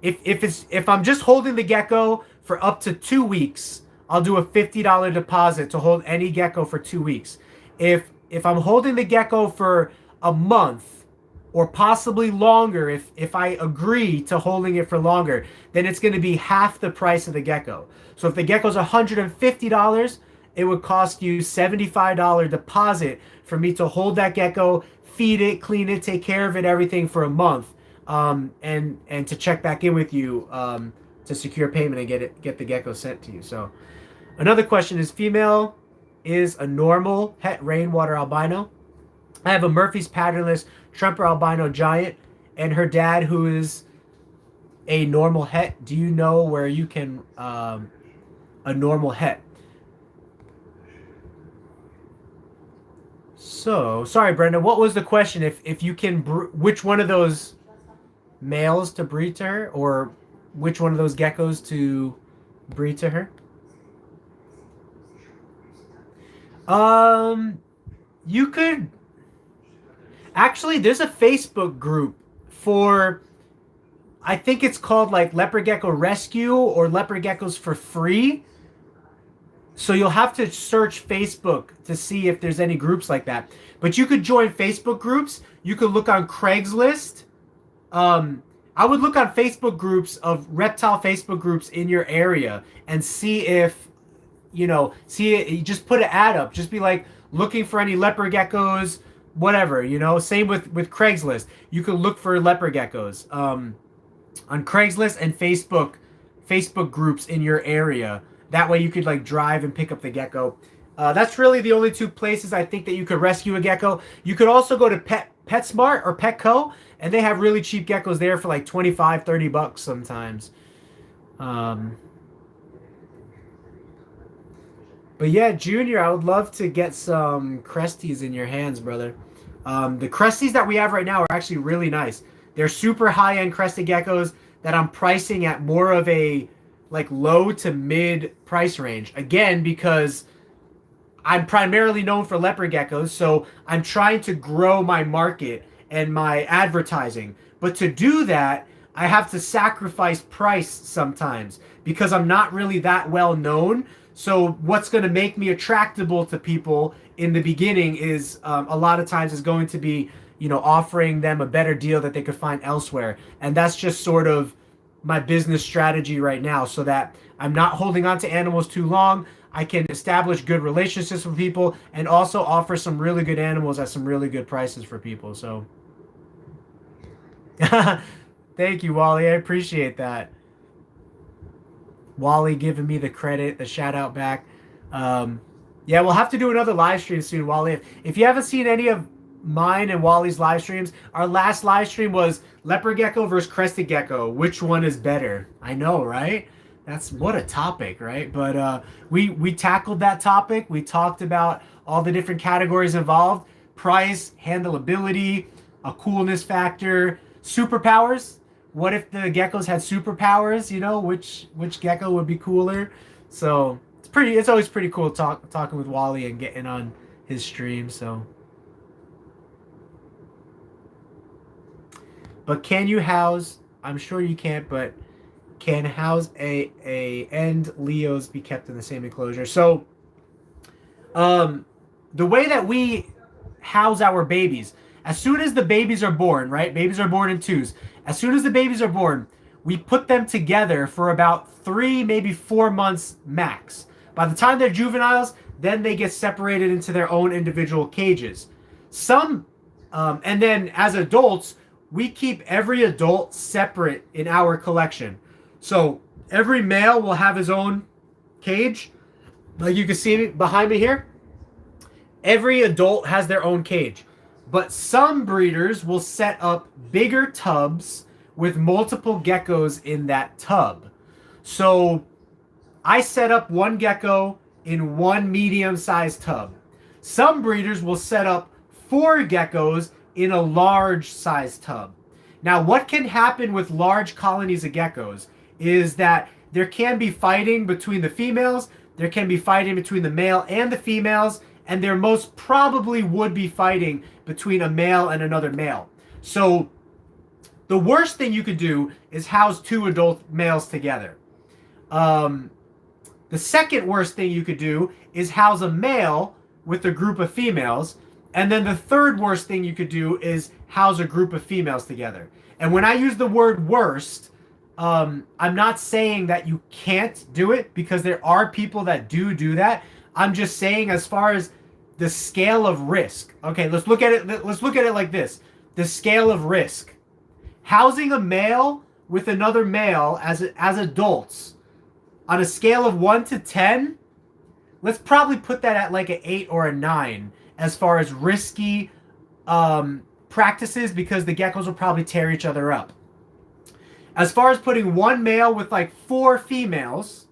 if I'm just holding the gecko for up to 2 weeks, I'll do a $50 deposit to hold any gecko for 2 weeks. If I'm holding the gecko for a month or possibly longer, if I agree to holding it for longer, then it's going to be half the price of the gecko. So if the gecko's $150, it would cost you $75 deposit for me to hold that gecko, feed it, clean it, take care of it, everything for a month, and to check back in with you to secure payment and get the gecko sent to you. So another question is, female is a normal het rainwater albino. I have a Murphy's patternless Tremper albino giant, and her dad, who is a normal het. Do you know where you can a normal het? So sorry, Brenda. What was the question? If you can, which one of those males to breed to her, or which one of those geckos to breed to her? You could actually. There's a Facebook group for. I think it's called like Leopard Gecko Rescue or Leopard Geckos for Free. So you'll have to search Facebook to see if there's any groups like that. But you could join Facebook groups. You could look on Craigslist. I would look on Facebook groups of reptile Facebook groups in your area and see if, see it. You just put an ad up. Just be like looking for any leopard geckos, whatever. Same with Craigslist. You could look for leopard geckos on Craigslist and Facebook groups in your area. That way you could like drive and pick up the gecko. That's really the only two places I think that you could rescue a gecko. You could also go to PetSmart or Petco, and they have really cheap geckos there for like $25-$30 sometimes. But yeah, Junior, I would love to get some Cresties in your hands, brother. The Cresties that we have right now are actually really nice. They're super high-end crested geckos that I'm pricing at more of a like low to mid price range. Again, because I'm primarily known for leopard geckos, so I'm trying to grow my market and my advertising. But to do that, I have to sacrifice price sometimes because I'm not really that well known. So what's going to make me attractable to people in the beginning is a lot of times is going to be, offering them a better deal that they could find elsewhere. And that's just sort of my business strategy right now, so that I'm not holding on to animals too long. I can establish good relationships with people and also offer some really good animals at some really good prices for people. So thank you, Wally. I appreciate that. Wally giving me the credit, the shout out back. Yeah, we'll have to do another live stream soon, Wally. If you haven't seen any of mine and Wally's live streams, our last live stream was leopard gecko versus crested gecko. Which one is better? I know, right? That's what a topic, right? But we tackled that topic. We talked about all the different categories involved: price, handleability, a coolness factor, superpowers. What if the geckos had superpowers? Which gecko would be cooler? So it's always pretty cool talking with Wally and getting on his stream. So. But can you house? I'm sure you can't, but can house a and Leos be kept in the same enclosure? So, the way that we house our babies, as soon as the babies are born, right? Babies are born in twos. As soon as the babies are born, we put them together for about 3, maybe 4 months max. By the time they're juveniles, then they get separated into their own individual cages. And then as adults, we keep every adult separate in our collection. So every male will have his own cage. Like you can see behind me here. Every adult has their own cage. But some breeders will set up bigger tubs with multiple geckos in that tub. So I set up one gecko in one medium-sized tub. Some breeders will set up 4 geckos in a large-sized tub. Now, what can happen with large colonies of geckos is that there can be fighting between the females, there can be fighting between the male and the females, and there most probably would be fighting between a male and another male. So the worst thing you could do is house two adult males together. The second worst thing you could do is house a male with a group of females. And then the third worst thing you could do is house a group of females together. And when I use the word worst, I'm not saying that you can't do it, because there are people that do that. I'm just saying, as far as the scale of risk. Okay, let's look at it. Let's look at it like this. The scale of risk. Housing a male with another male as adults on a scale of 1 to 10, let's probably put that at like an 8 or a 9 as far as risky practices, because the geckos will probably tear each other up. As far as putting one male with like 4 females,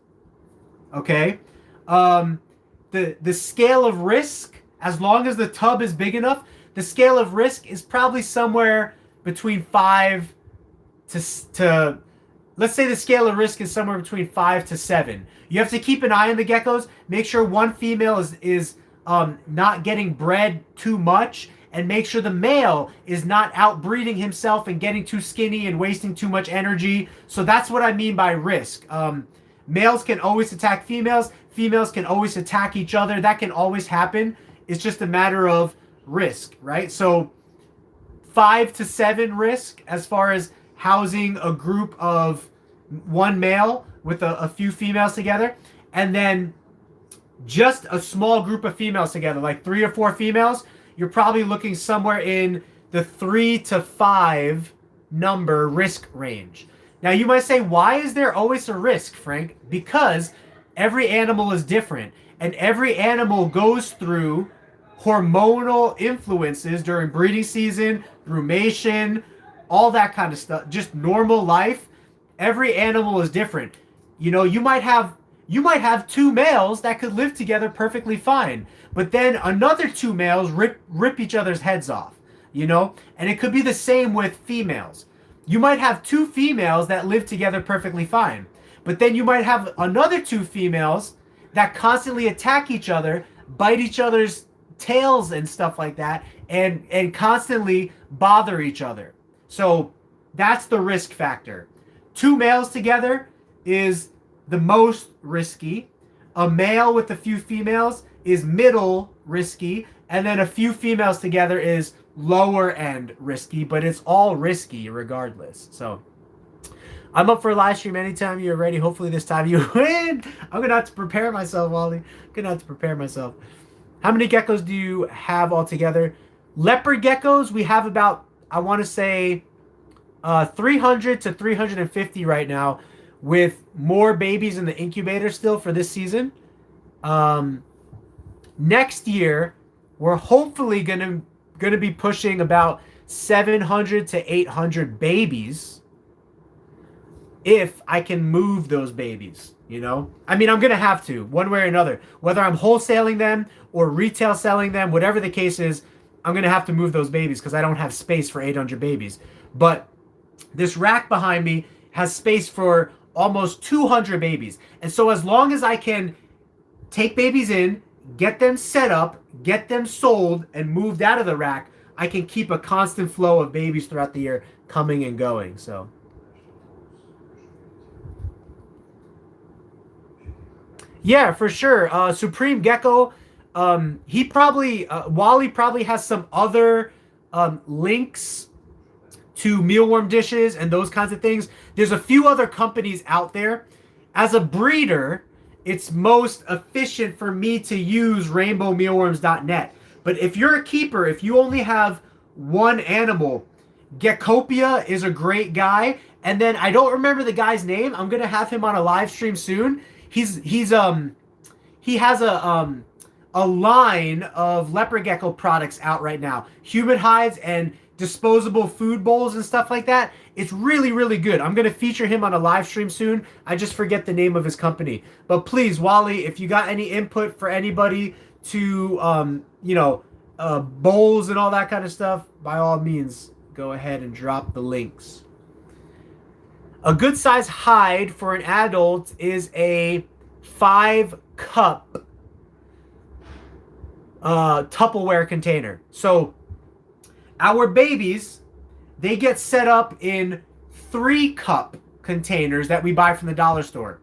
okay, the scale of risk, as long as the tub is big enough, the scale of risk is probably somewhere between 5 to let's say the scale of risk is somewhere between 5 to 7. You have to keep an eye on the geckos. Make sure one female is not getting bred too much, and make sure the male is not outbreeding himself and getting too skinny and wasting too much energy. So that's what I mean by risk. Males can always attack females. Females can always attack each other. That can always happen. It's just a matter of risk, right? So 5 to 7 risk as far as housing a group of one male with a few females together, and then just a small group of females together, like 3 or 4 females, you're probably looking somewhere in the 3 to 5 number risk range. Now you might say, why is there always a risk, Frank? Because every animal is different, and every animal goes through hormonal influences during breeding season, brumation, all that kind of stuff, just normal life. Every animal is different. You know, you might have 2 males that could live together perfectly fine, but then another 2 males rip each other's heads off, you know? And it could be the same with females. You might have 2 females that live together perfectly fine, but then you might have another 2 females that constantly attack each other, bite each other's tails and stuff like that, and constantly bother each other. So that's the risk factor. 2 males together is the most risky. A male with a few females is middle risky, and then a few females together is lower end risky, but it's all risky regardless. So I'm up for a live stream anytime you're ready. Hopefully this time you win. I'm gonna have to prepare myself, Wally. I'm gonna have to prepare myself. How many geckos do you have altogether? Leopard geckos, we have about, I want to say 300 to 350 right now, with more babies in the incubator still for this season. Next year, we're hopefully gonna be pushing about 700 to 800 babies, if I can move those babies, you know? I mean, I'm gonna have to, one way or another. Whether I'm wholesaling them or retail selling them, whatever the case is, I'm gonna have to move those babies because I don't have space for 800 babies. But this rack behind me has space for almost 200 babies. And so as long as I can take babies in, get them set up, get them sold, and moved out of the rack, I can keep a constant flow of babies throughout the year coming and going. So yeah, for sure. Supreme Gecko, he probably, Wally probably has some other links to mealworm dishes and those kinds of things. There's a few other companies out there. As a breeder, it's most efficient for me to use rainbowmealworms.net. But if you're a keeper, if you only have one animal, Geckopia is a great guy. And then I don't remember the guy's name. I'm gonna have him on a live stream soon. He has a line of leopard gecko products out right now. Human hides and disposable food bowls and stuff like that. It's really, really good. I'm going to feature him on a live stream soon. I just forget the name of his company. But please, Wally, if you got any input for anybody to, bowls and all that kind of stuff, by all means, go ahead and drop the links. A good size hide for an adult is a 5-cup Tupperware container. So our babies, they get set up in 3-cup containers that we buy from the dollar store.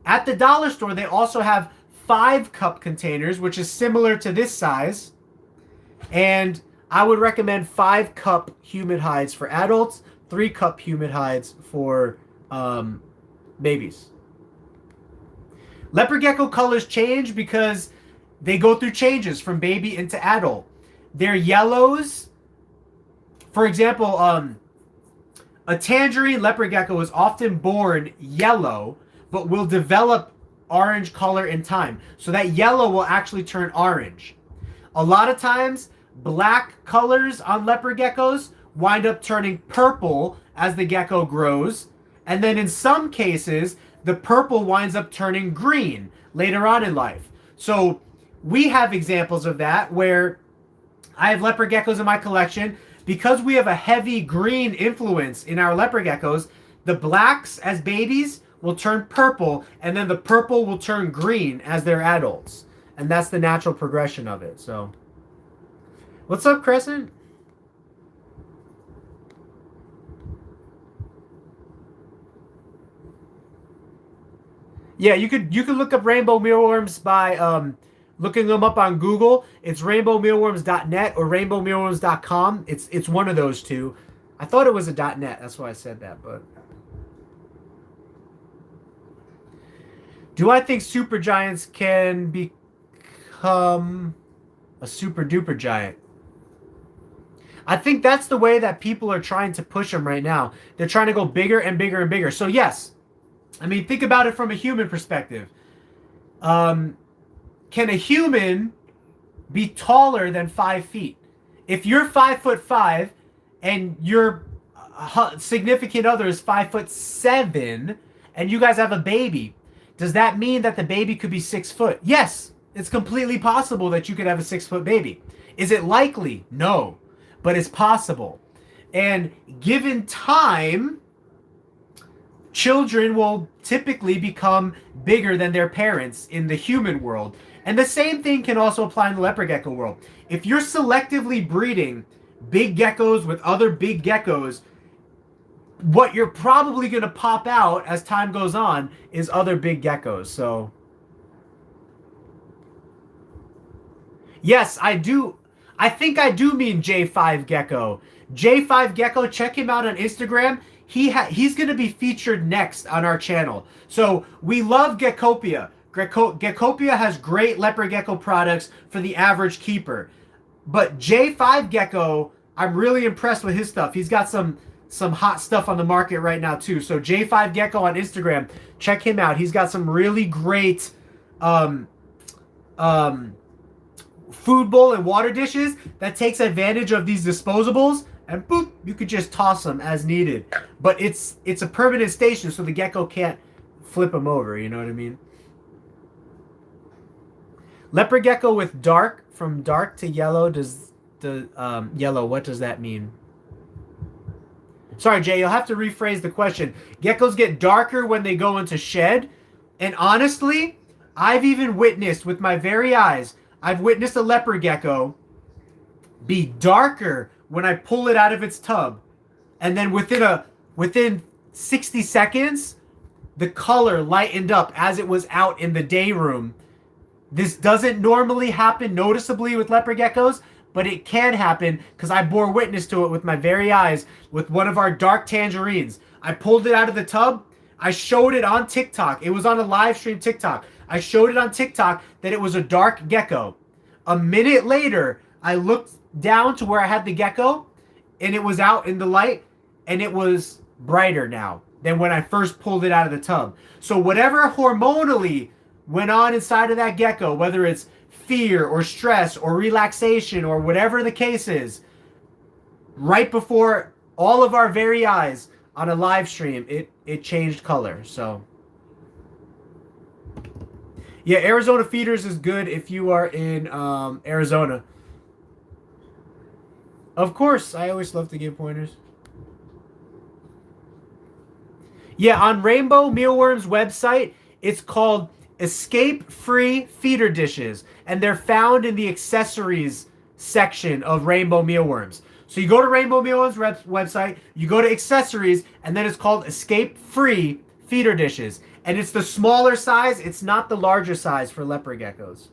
At the dollar store, they also have 5-cup containers, which is similar to this size. And I would recommend 5-cup humid hides for adults, 3-cup humid hides for babies. Leopard gecko colors change because they go through changes from baby into adult. They're yellows. For example, a tangerine leopard gecko is often born yellow, but will develop orange color in time. So that yellow will actually turn orange. A lot of times, black colors on leopard geckos wind up turning purple as the gecko grows. And then in some cases, the purple winds up turning green later on in life. So we have examples of that where I have leopard geckos in my collection. Because we have a heavy green influence in our leopard geckos, the blacks as babies will turn purple, and then the purple will turn green as they're adults. And that's the natural progression of it. So, what's up, Crescent? Yeah, you could look up rainbow mealworms by looking them up on Google. It's rainbowmealworms.net or rainbowmealworms.com. It's one of those two. I thought it was a .net. That's why I said that. But do I think supergiants can become a super duper giant? I think that's the way that people are trying to push them right now. They're trying to go bigger and bigger and bigger. So yes, I mean, think about it from a human perspective. Can a human be taller than 5 feet? If you're 5'5" and your significant other is 5'7", and you guys have a baby, does that mean that the baby could be 6 foot? Yes, it's completely possible that you could have a 6-foot baby. Is it likely? No, but it's possible. And given time, children will typically become bigger than their parents in the human world. And the same thing can also apply in the leopard gecko world. If you're selectively breeding big geckos with other big geckos, what you're probably going to pop out as time goes on is other big geckos. So, yes, I do. I think I do mean J5 Gecko. J5 Gecko, check him out on Instagram. He's going to be featured next on our channel. So we love Geckopia. Geckopia has great leopard gecko products for the average keeper. But J5 Gecko, I'm really impressed with his stuff. He's got some hot stuff on the market right now too. So J5 Gecko on Instagram, check him out. He's got some really great food bowl and water dishes that takes advantage of these disposables, and boop, you could just toss them as needed. But it's a permanent station, so the gecko can't flip them over, you know what I mean? Leopard gecko with dark, from dark to yellow, does the yellow, what does that mean? Sorry, Jay, you'll have to rephrase the question. Geckos get darker when they go into shed, and honestly, I've even witnessed with my very eyes, I've witnessed a leopard gecko be darker when I pull it out of its tub. And then within 60 seconds, the color lightened up as it was out in the day room. This doesn't normally happen noticeably with leopard geckos, but it can happen because I bore witness to it with my very eyes with one of our dark tangerines. I pulled it out of the tub. I showed it on TikTok. It was on a live stream TikTok. I showed it on TikTok that it was a dark gecko. A minute later, I looked down to where I had the gecko, and it was out in the light, and it was brighter now than when I first pulled it out of the tub. So whatever hormonally went on inside of that gecko, whether it's fear or stress or relaxation or whatever the case is, right before all of our very eyes on a live stream, it changed color. So yeah, Arizona feeders is good if you are in Arizona. Of course, I always love to give pointers. Yeah, on Rainbow Mealworm's website, it's called Escape Free Feeder Dishes, and they're found in the accessories section of Rainbow Mealworms. So you go to Rainbow Mealworm's website, you go to accessories, and then it's called Escape Free Feeder Dishes. And it's the smaller size, it's not the larger size for leopard geckos.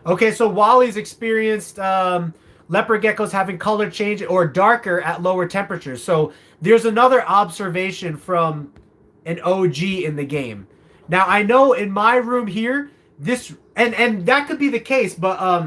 Okay, so Wally's experienced leopard geckos having color change or darker at lower temperatures. So there's another observation from an OG in the game. Now I know in my room here, this and that could be the case, but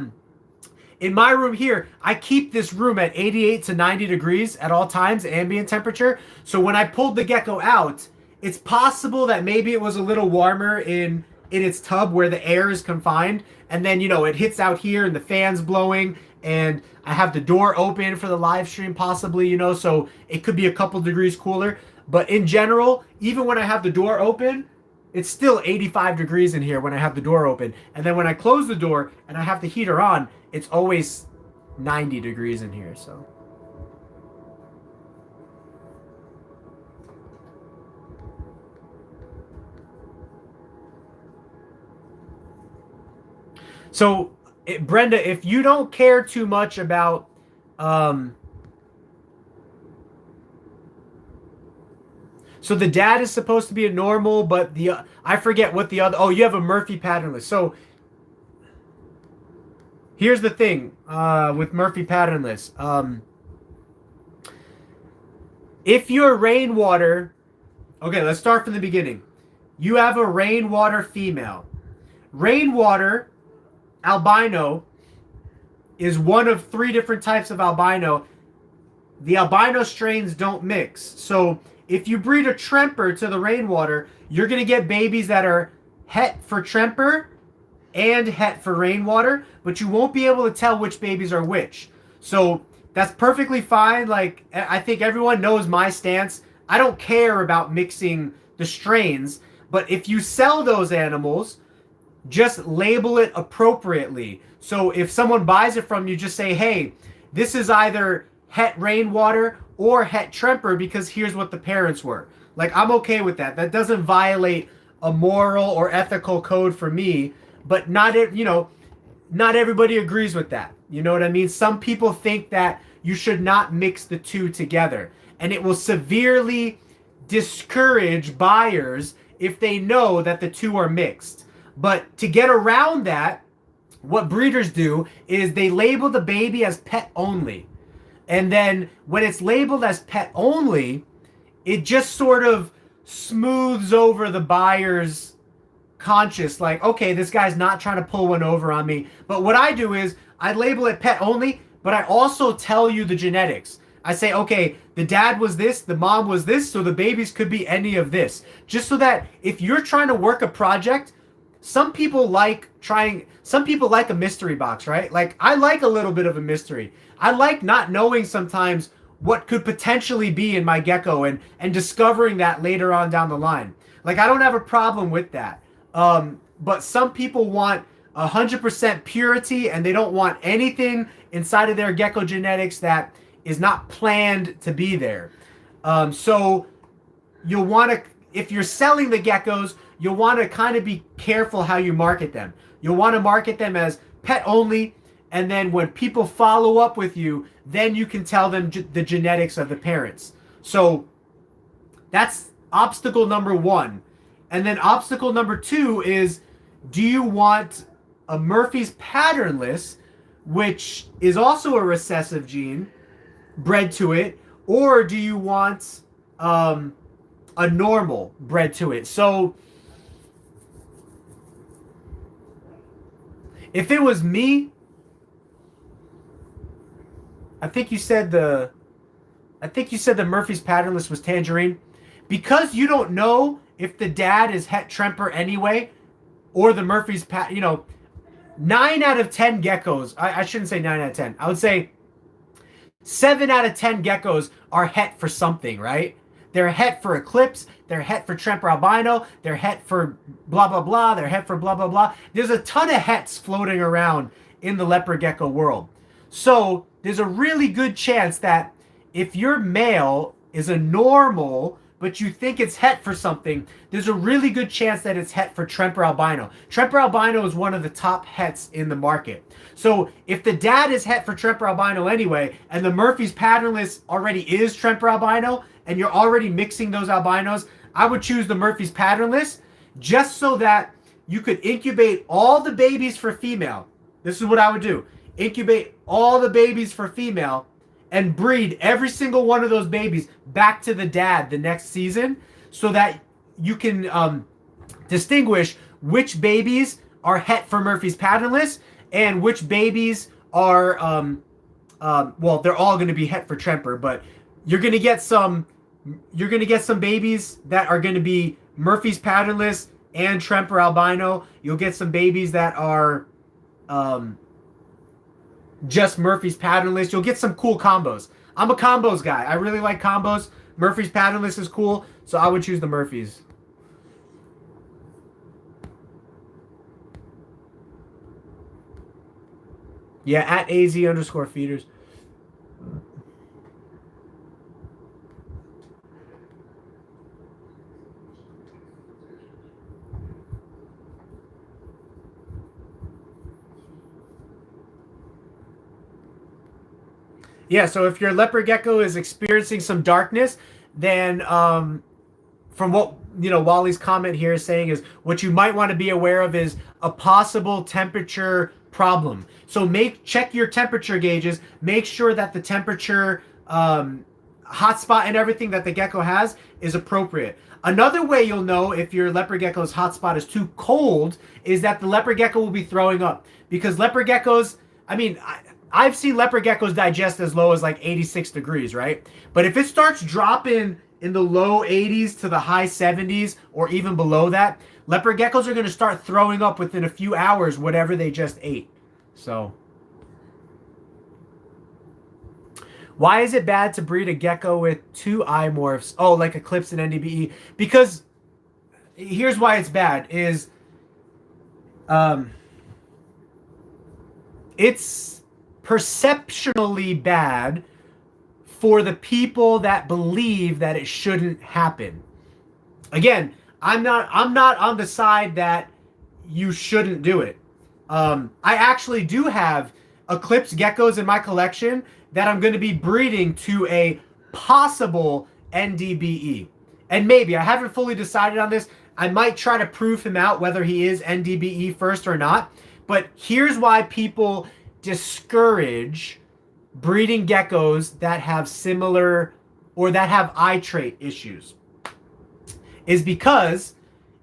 in my room here, I keep this room at 88 to 90 degrees at all times, ambient temperature. So when I pulled the gecko out, it's possible that maybe it was a little warmer in its tub where the air is confined, and then it hits out here and the fan's blowing, and I have the door open for the live stream possibly, so it could be a couple degrees cooler. But in general, even when I have the door open, it's still 85 degrees in here when I have the door open. And then when I close the door and I have the heater on, it's always 90 degrees in here, so. So, Brenda, if you don't care too much about so the dad is supposed to be a normal, but I forget what the other. Oh, you have a Murphy patternless. So here's the thing with Murphy patternless. If your rainwater, okay, let's start from the beginning. You have a rainwater female. Rainwater albino is one of 3 different types of albino. The albino strains don't mix. So if you breed a Tremper to the rainwater, you're going to get babies that are het for Tremper and het for rainwater, but you won't be able to tell which babies are which. So that's perfectly fine. Like, I think everyone knows my stance. I don't care about mixing the strains, but if you sell those animals, just label it appropriately. So if someone buys it from you, just say, hey, this is either het rainwater or het Tremper because here's what the parents were. Like, I'm okay with that. That doesn't violate a moral or ethical code for me, but not everybody agrees with that. You know what I mean? Some people think that you should not mix the two together, and it will severely discourage buyers if they know that the two are mixed. But to get around that, what breeders do is they label the baby as pet only. And then when it's labeled as pet only, it just sort of smooths over the buyer's conscience. Like, okay, this guy's not trying to pull one over on me. But what I do is I label it pet only, but I also tell you the genetics. I say, okay, the dad was this, the mom was this, so the babies could be any of this. Just so that if you're trying to work a project, some people like a mystery box, right? Like, I like a little bit of a mystery. I like not knowing sometimes what could potentially be in my gecko and discovering that later on down the line. Like, I don't have a problem with that. But some people want 100% purity, and they don't want anything inside of their gecko genetics that is not planned to be there. So you'll want to, if you're selling the geckos, you'll want to kind of be careful how you market them. You'll want to market them as pet only, and then when people follow up with you, then you can tell them the genetics of the parents. So that's obstacle number 1. And then obstacle number 2 is, do you want a Murphy's patternless, which is also a recessive gene, bred to it, or do you want a normal bred to it? So if it was me, I think you said the Murphy's patternless was tangerine. Because you don't know if the dad is het Tremper anyway, or the Murphy's 9 out of 10 geckos, I shouldn't say 9 out of 10. I would say 7 out of 10 geckos are het for something, right? They're het for eclipse. They're het for Tremper albino. They're het for blah, blah, blah. They're het for blah, blah, blah. There's a ton of hets floating around in the leopard gecko world. So there's a really good chance that if your male is a normal, but you think it's het for something, there's a really good chance that it's het for Tremper albino. Tremper albino is one of the top hets in the market. So if the dad is het for Tremper albino anyway, and the Murphy's patternless already is Tremper albino, and you're already mixing those albinos, I would choose the Murphy's patternless just so that you could incubate all the babies for female. This is what I would do. Incubate all the babies for female and breed every single one of those babies back to the dad the next season so that you can distinguish which babies are het for Murphy's patternless and which babies are, well, they're all going to be het for Tremper, but you're going to get some babies that are going to be Murphy's patternless and Tremper albino. You'll get some babies that are just Murphy's patternless. You'll get some cool combos. I'm a combos guy. I really like combos. Murphy's patternless is cool, so I would choose the Murphys. Yeah, at AZ_feeders. Yeah, so if your leopard gecko is experiencing some darkness, then from what Wally's comment here is saying is what you might want to be aware of is a possible temperature problem. So check your temperature gauges. Make sure that the temperature hotspot and everything that the gecko has is appropriate. Another way you'll know if your leopard gecko's hotspot is too cold is that the leopard gecko will be throwing up, because leopard geckos, I mean, I've seen leopard geckos digest as low as like 86 degrees, right? But if it starts dropping in the low 80s to the high 70s or even below that, leopard geckos are going to start throwing up within a few hours whatever they just ate. So why is it bad to breed a gecko with two eye morphs? Oh, like Eclipse and NDBE? Because here's why it's bad is it's perceptionally bad for the people that believe that it shouldn't happen. Again, I'm not on the side that you shouldn't do it. I actually do have Eclipse geckos in my collection that I'm going to be breeding to a possible NDBE. And maybe, I haven't fully decided on this. I might try to prove him out whether he is NDBE first or not. But here's why people discourage breeding geckos that have similar or that have eye trait issues, is because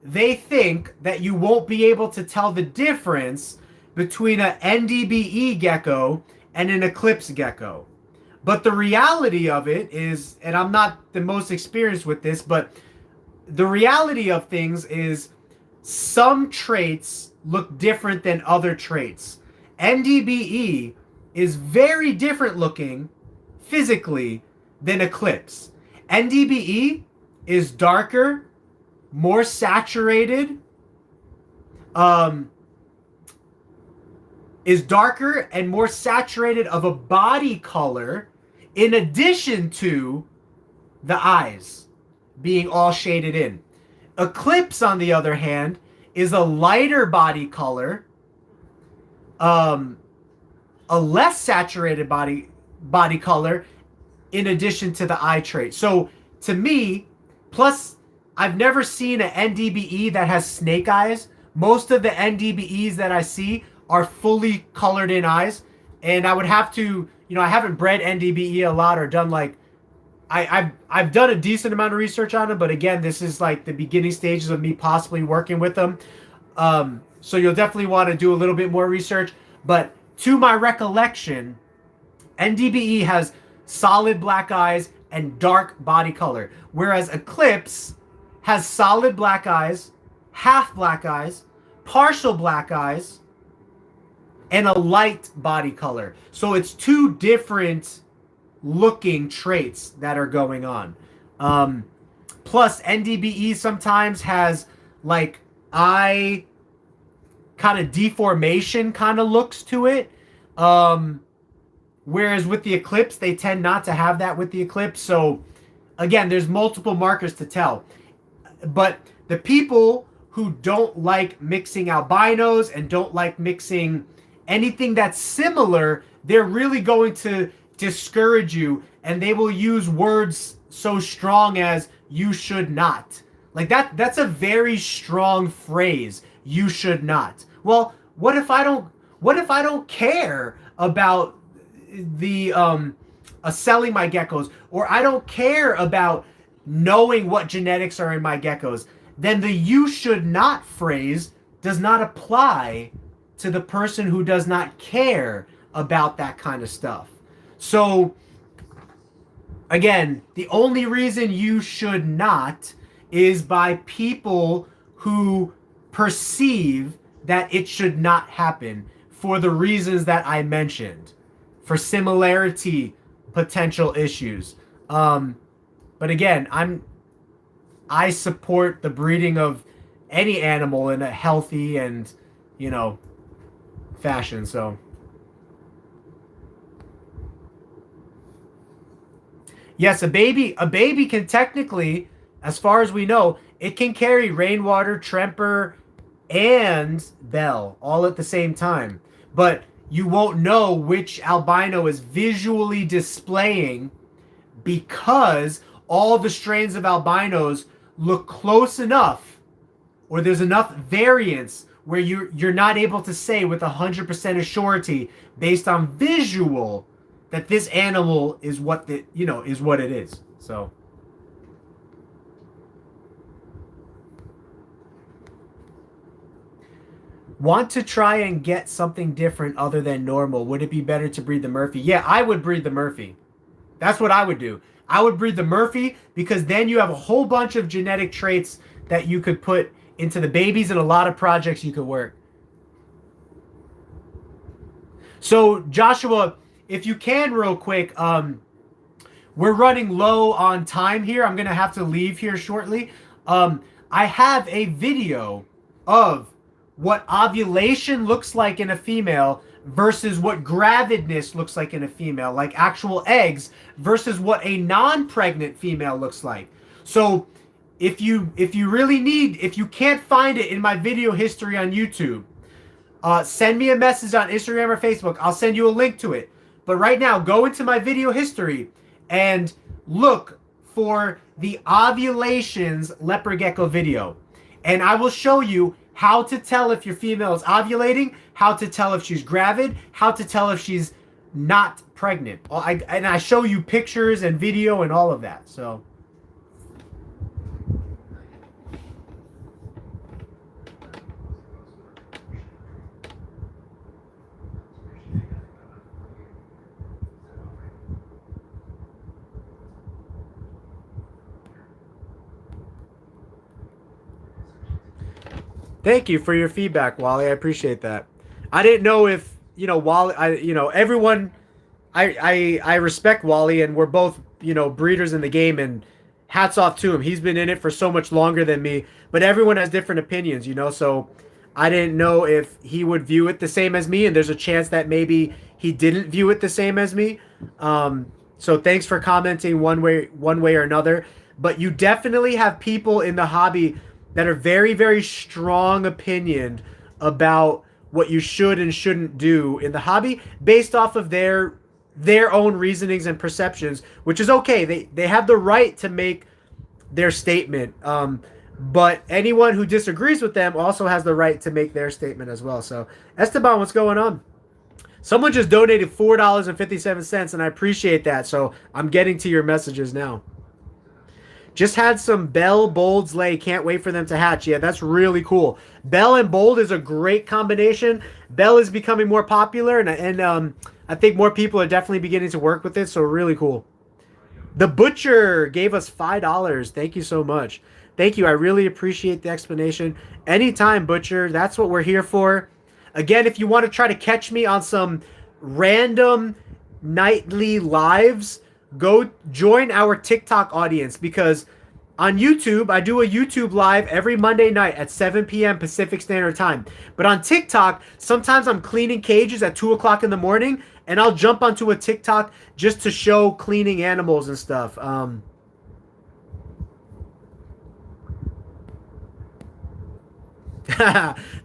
they think that you won't be able to tell the difference between an NDBE gecko and an Eclipse gecko. But the reality of it is, and I'm not the most experienced with this, but the reality of things is some traits look different than other traits. NDBE is very different looking physically than Eclipse. NDBE is darker, more saturated, is darker and more saturated of a body color, in addition to the eyes being all shaded in. Eclipse, on the other hand, is a lighter body color, a less saturated body color, in addition to the eye trait. So to me, plus I've never seen an NDBE that has snake eyes. Most of the NDBEs that I see are fully colored in eyes, and I would have to, I haven't bred NDBE a lot or done like, I've done a decent amount of research on them, but again, this is like the beginning stages of me possibly working with them. So you'll definitely want to do a little bit more research. But to my recollection, NDBE has solid black eyes and dark body color, whereas Eclipse has solid black eyes, half black eyes, partial black eyes, and a light body color. So it's two different looking traits that are going on. Plus, NDBE sometimes has like eye kind of deformation kind of looks to it. Whereas with the Eclipse, they tend not to have that with the Eclipse. So again, there's multiple markers to tell. But the people who don't like mixing albinos and don't like mixing anything that's similar, they're really going to discourage you, and they will use words so strong as "you should not." Like that's a very strong phrase. You should not. Well, what if I don't care about the selling my geckos, or I don't care about knowing what genetics are in my geckos? Then the "you should not" phrase does not apply to the person who does not care about that kind of stuff. So again, the only reason you should not is by people who perceive that it should not happen for the reasons that I mentioned, for similarity potential issues. But again, I support the breeding of any animal in a healthy and, fashion. So yes, a baby can technically, as far as we know, it can carry rainwater, tremper, and bell all at the same time. But you won't know which albino is visually displaying because all the strains of albinos look close enough, or there's enough variance where you're not able to say with 100% of surety based on visual that this animal is what is what it is. So want to try and get something different other than normal. Would it be better to breed the Murphy? Yeah, I would breed the Murphy. That's what I would do. I would breed the Murphy because then you have a whole bunch of genetic traits that you could put into the babies and a lot of projects you could work. So Joshua, if you can real quick, we're running low on time here. I'm going to have to leave here shortly. I have a video of what ovulation looks like in a female versus what gravidness looks like in a female, like actual eggs, versus what a non-pregnant female looks like. So if you really need, if you can't find it in my video history on YouTube, send me a message on Instagram or Facebook. I'll send you a link to it. But right now, go into my video history and look for the ovulations leopard gecko video. And I will show you how to tell if your female is ovulating, how to tell if she's gravid, how to tell if she's not pregnant. And I show you pictures and video and all of that. So thank you for your feedback, Wally. I appreciate that. I didn't know if, Wally, everyone, I respect Wally, and we're both, breeders in the game, and hats off to him. He's been in it for so much longer than me, but everyone has different opinions, so I didn't know if he would view it the same as me, and there's a chance that maybe he didn't view it the same as me. So thanks for commenting one way or another, but you definitely have people in the hobby that are very, very strong opinion about what you should and shouldn't do in the hobby based off of their own reasonings and perceptions, which is okay. They have the right to make their statement. But anyone who disagrees with them also has the right to make their statement as well. So Esteban, what's going on? Someone just donated $4.57, and I appreciate that. So I'm getting to your messages now. Just had some Bell Bolds lay. Can't wait for them to hatch. Yeah, that's really cool. Bell and Bold is a great combination. Bell is becoming more popular, and I think more people are definitely beginning to work with it, so really cool. The Butcher gave us $5. Thank you so much. Thank you. I really appreciate the explanation. Anytime, Butcher. That's what we're here for. Again, if you want to try to catch me on some random nightly lives, go join our TikTok audience, because On YouTube, I do a YouTube live every Monday night at 7 p.m. Pacific Standard Time. But on TikTok, sometimes I'm cleaning cages at 2 o'clock in the morning, and I'll jump onto a TikTok just to show cleaning animals and stuff.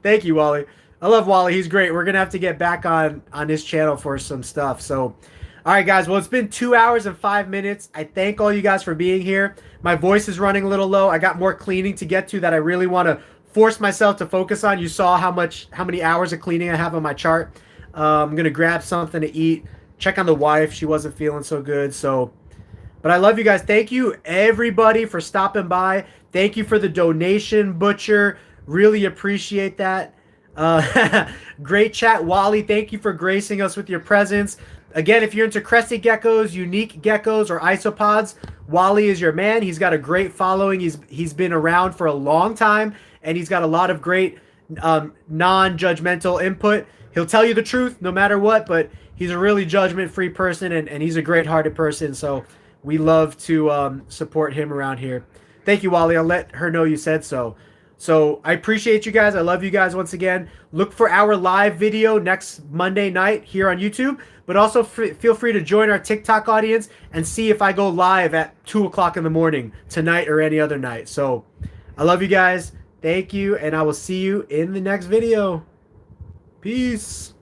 Thank you, Wally. I love Wally. He's great. We're gonna have to get back on his channel for some stuff. So, all right, guys. Well, it's been 2 hours and 5 minutes. I thank all you guys for being here. My voice is running a little low. I got more cleaning to get to that I really want to force myself to focus on. You saw how many hours of cleaning I have on my chart. I'm gonna grab something to eat. Check on the wife. She wasn't feeling so good. So, but I love you guys. Thank you everybody for stopping by. Thank you for the donation, Butcher. Really appreciate that. Great chat, Wally. Thank you for gracing us with your presence. Again, if you're into crested geckos, unique geckos, or isopods, Wally is your man. He's got a great following. He's been around for a long time, and he's got a lot of great non-judgmental input. He'll tell you the truth no matter what, but he's a really judgment-free person, and he's a great-hearted person, so we love to support him around here. Thank you, Wally. I'll let her know you said so. So I appreciate you guys. I love you guys once again. Look for our live video next Monday night here on YouTube. But also feel free to join our TikTok audience and see if I go live at 2 o'clock in the morning tonight or any other night. So I love you guys. Thank you. And I will see you in the next video. Peace.